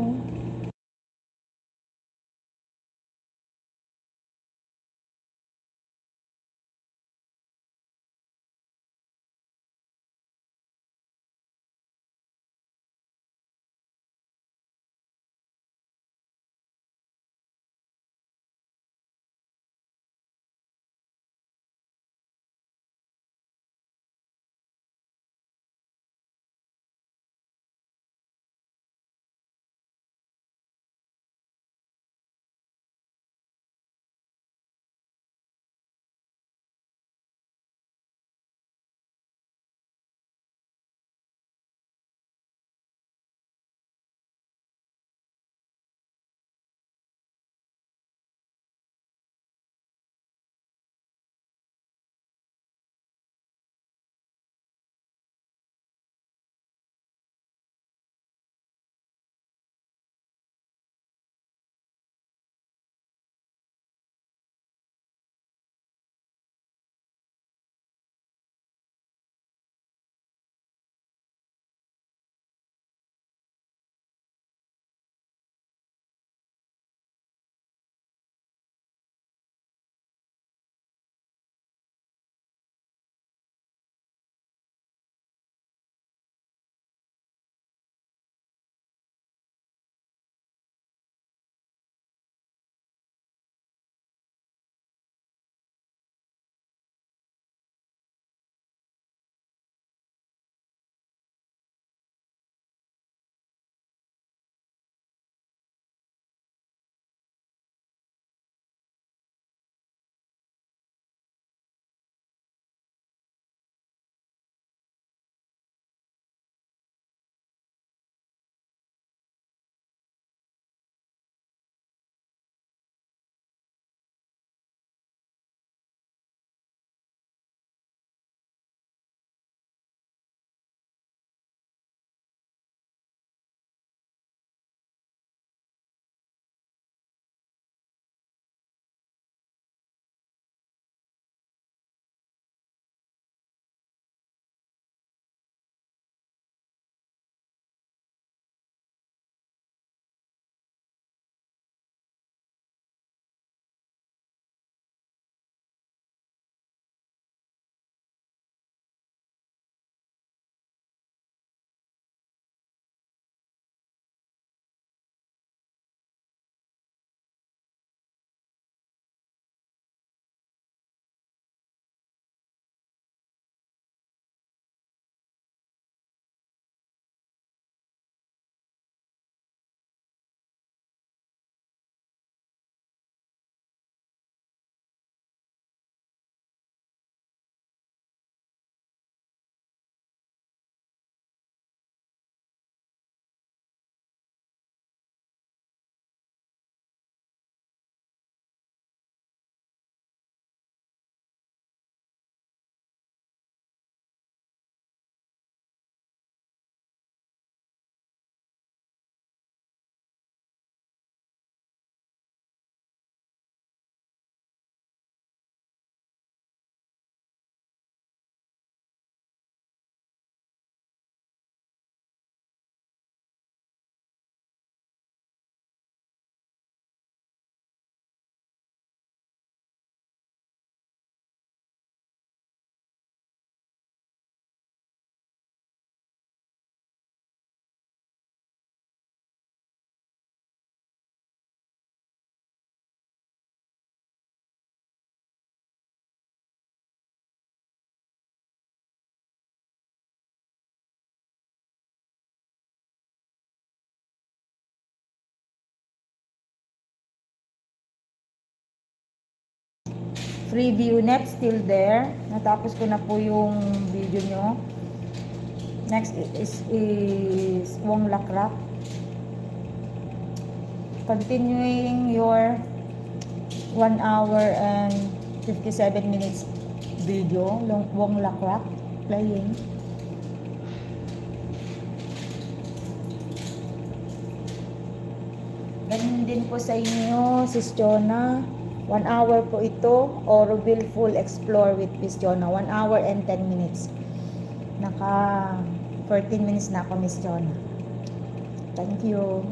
Free view net still there. Natapos ko na po yung video nyo. Next is Wong Lakrap. Continuing your 1 hour and 57 minutes video, Wong Lakrap playing. Ganun din po sa inyo, Sis Jonah. 1 hour po ito, Oroville Full Explore with Miss Jonah. 1 hour and 10 minutes. Naka 14 minutes na ako, Miss Jonah. Thank you.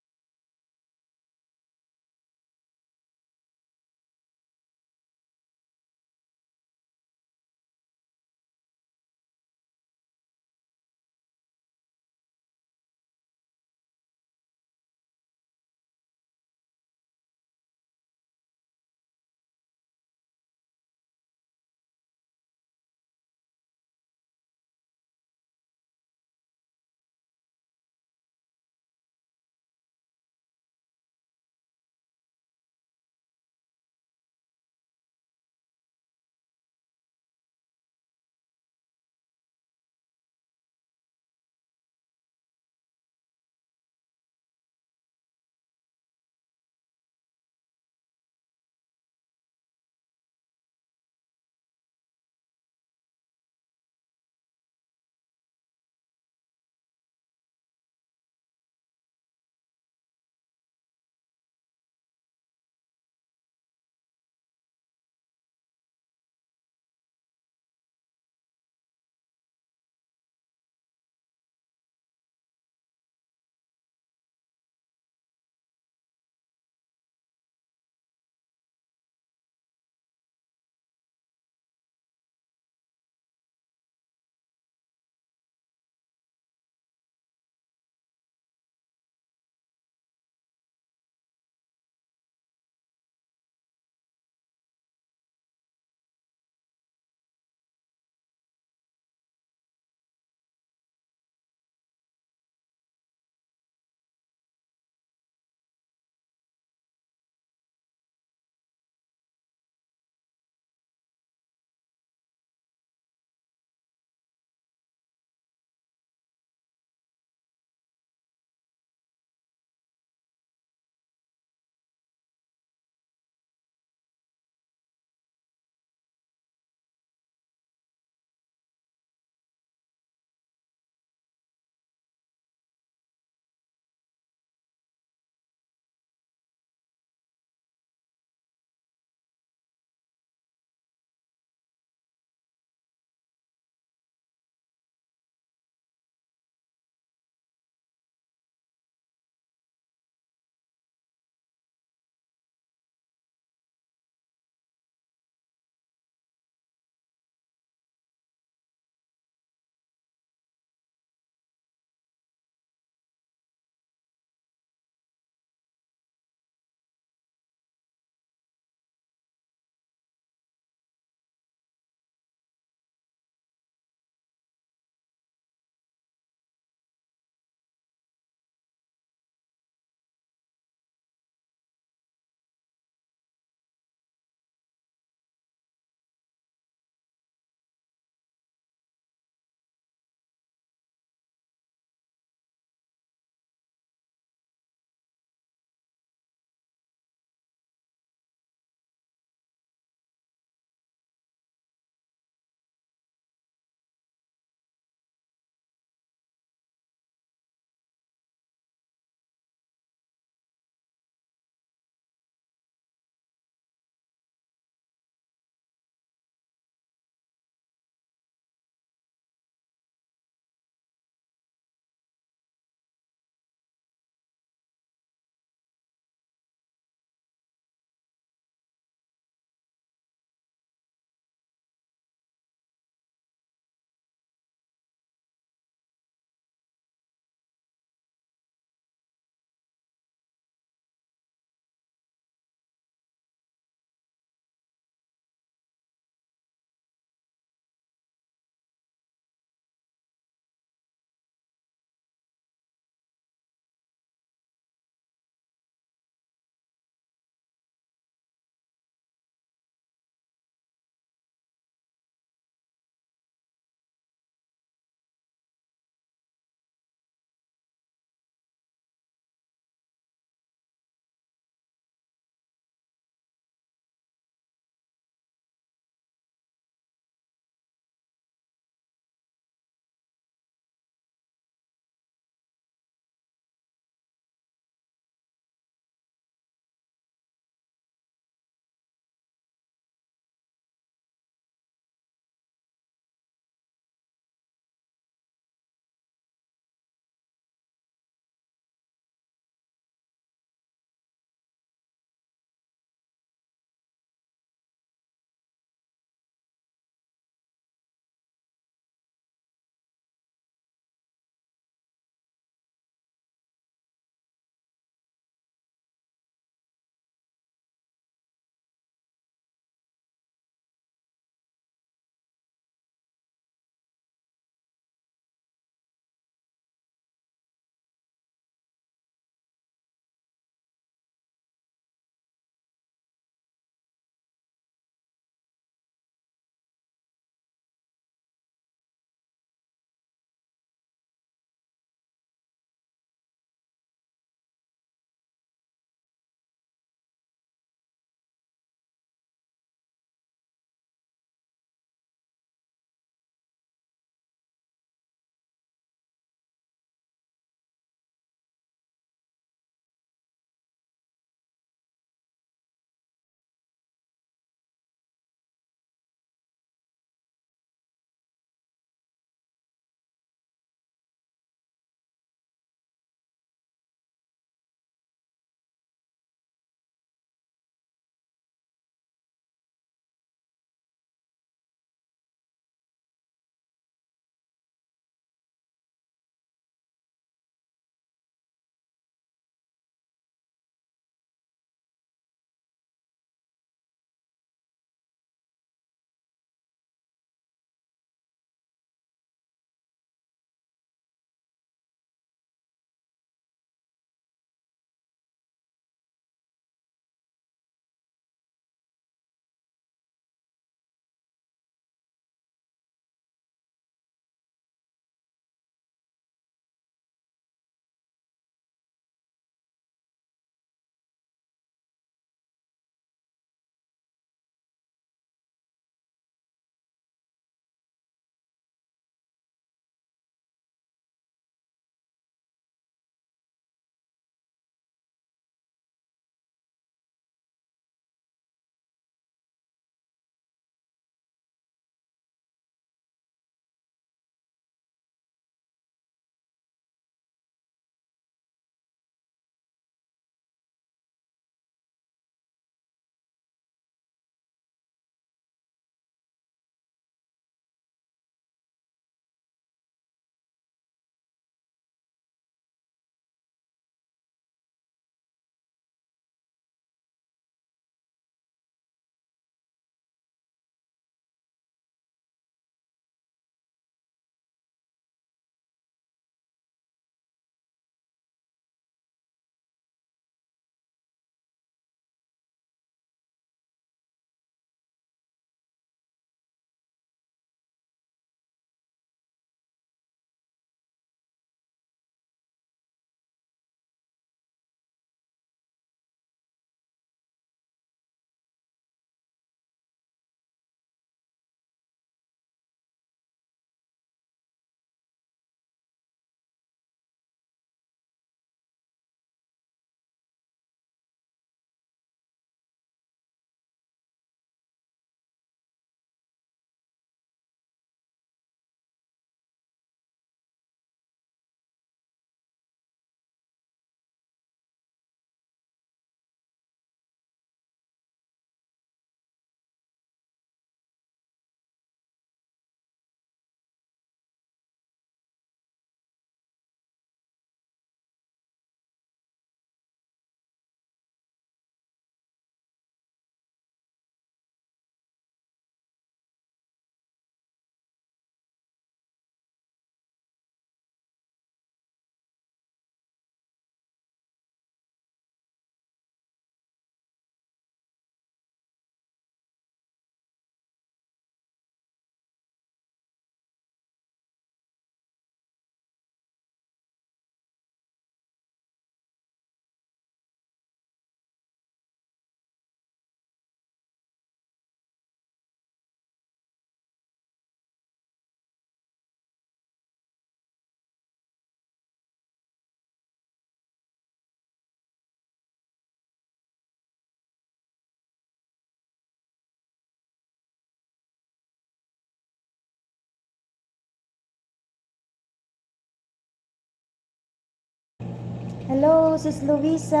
Hello, Sis Luisa.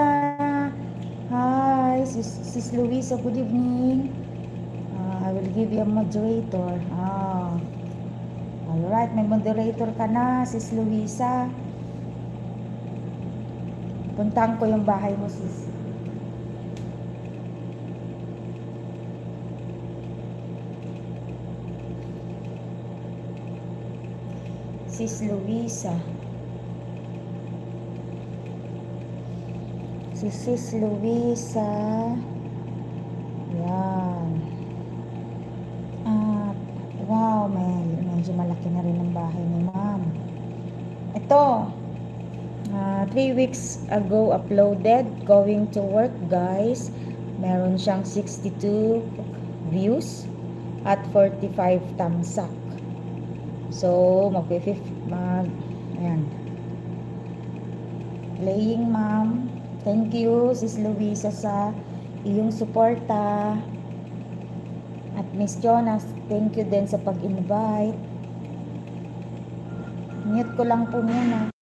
Hi, Sis Luisa. Good evening. I will give you a moderator. Alright, may moderator ka na, Sis Luisa. Puntahan ko yung bahay mo, sis. Sis Luisa. Si Sis Luisa. Yan. At, wow, medyo malaki na rin ang bahay ni ma'am. Ito, 3 weeks ago uploaded, going to work guys. Meron siyang 62 views at 45 thumbs up. So, ayan. Playing ma'am. Thank you, Sis Luisa, sa iyong suporta. At Miss Jonas, thank you din sa pag-invite. Mute ko lang po muna.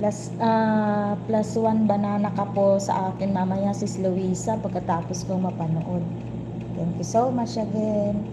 Plus 1 banana ka po sa akin mamaya, Sis Luisa, pagkatapos kong mapanood. Thank you so much again.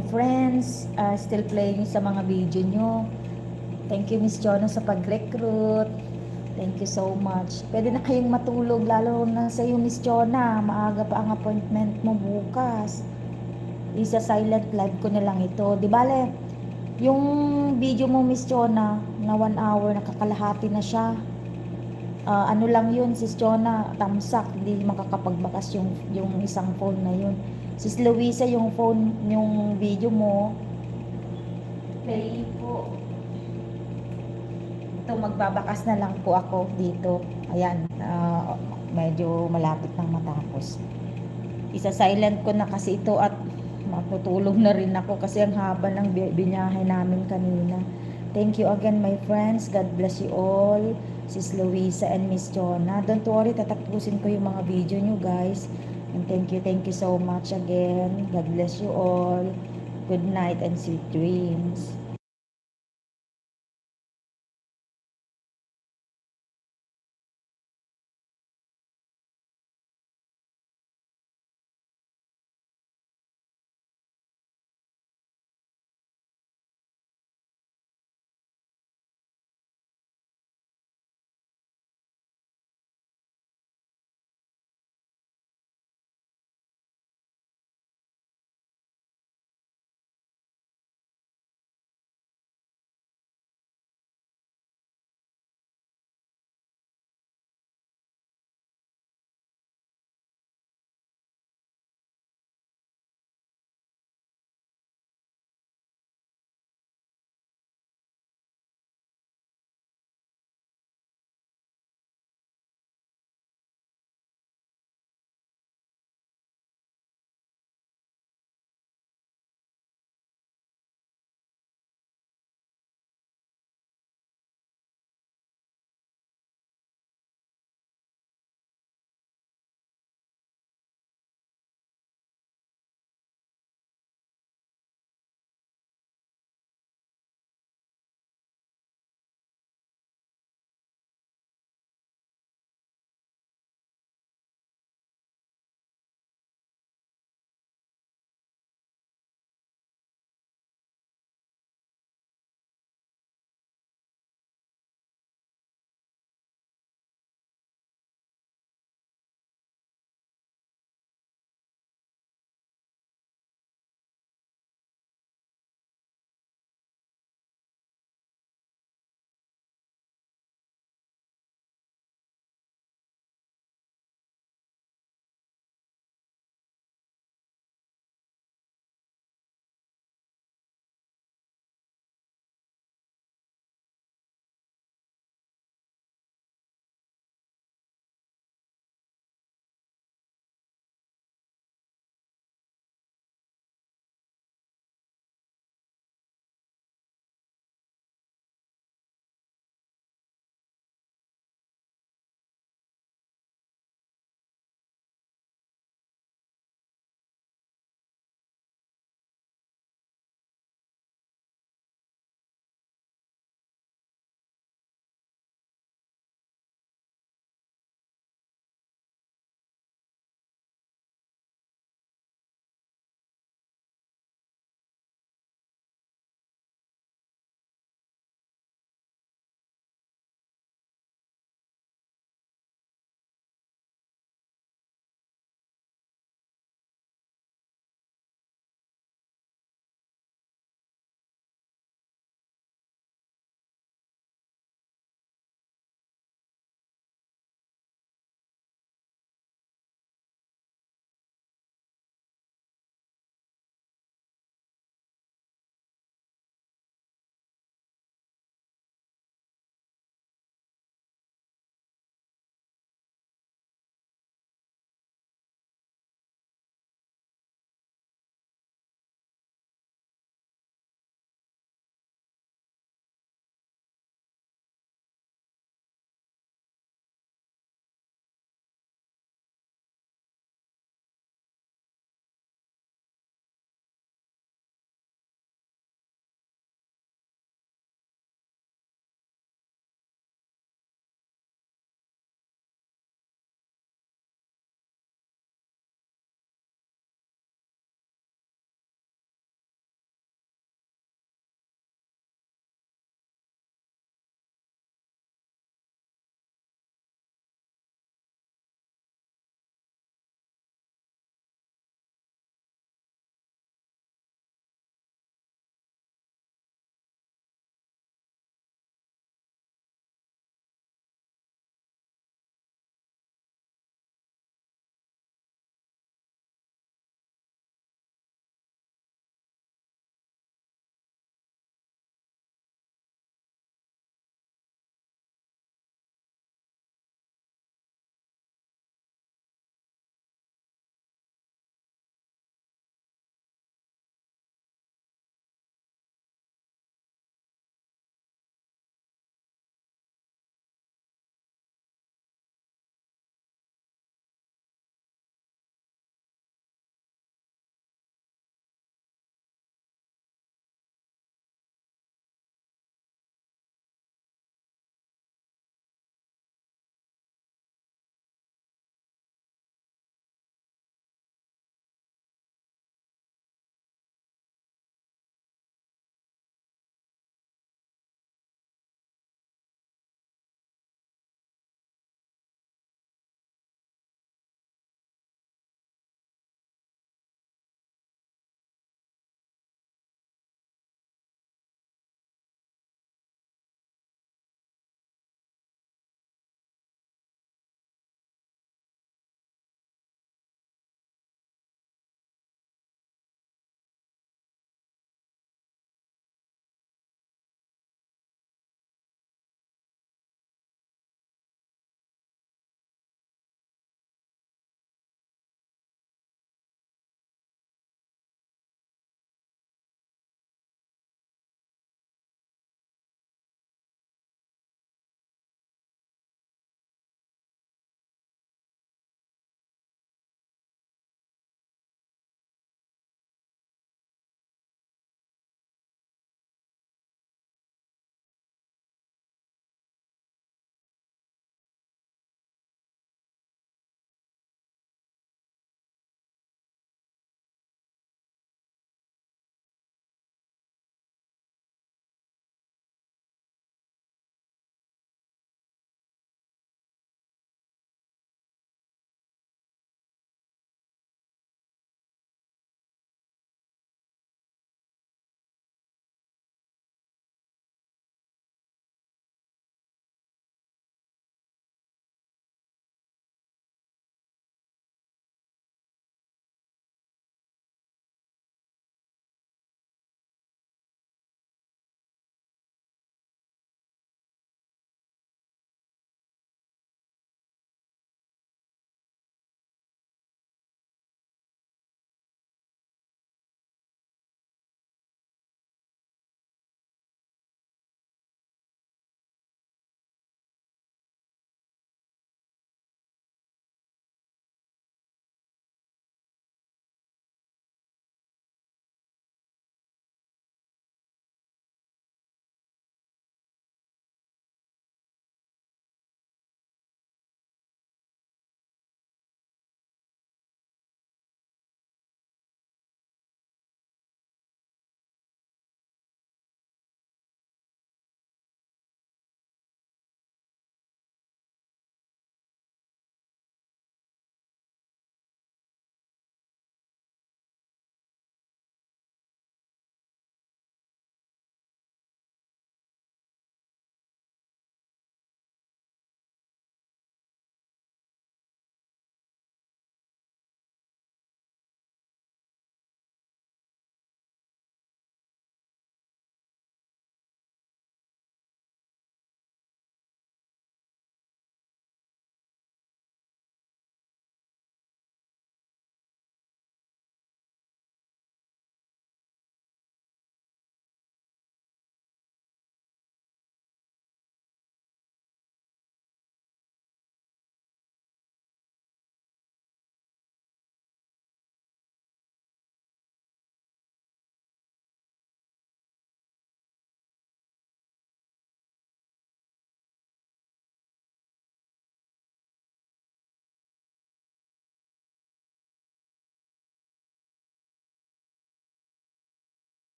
my friends are still playing sa mga video nyo. Thank you Miss Chona sa pag-recruit. Thank you so much. Pwede na kayong matulog, lalo na sa iyo Miss Chona. Maaga pa ang appointment mo bukas. Isa silent live ko na lang ito. Di bale, yung video mo Miss Chona na 1 hour, nakakalahati na siya. Ano lang yun, Sis Chona, tamsak, hindi makakapagbakas yung isang phone na yun. Sis Luisa, yung phone, yung video mo, play po. Ito, magbabakas na lang po ako dito. Ayan, medyo malapit nang matapos. Isa silent ko na kasi ito at matutulog na rin ako kasi ang haba ng binyahe namin kanina. Thank you again my friends. God bless you all. Sis Luisa and Miss Chona. Don't worry, tatapusin ko yung mga video nyo guys. And thank you so much again. God bless you all. Good night and sweet dreams.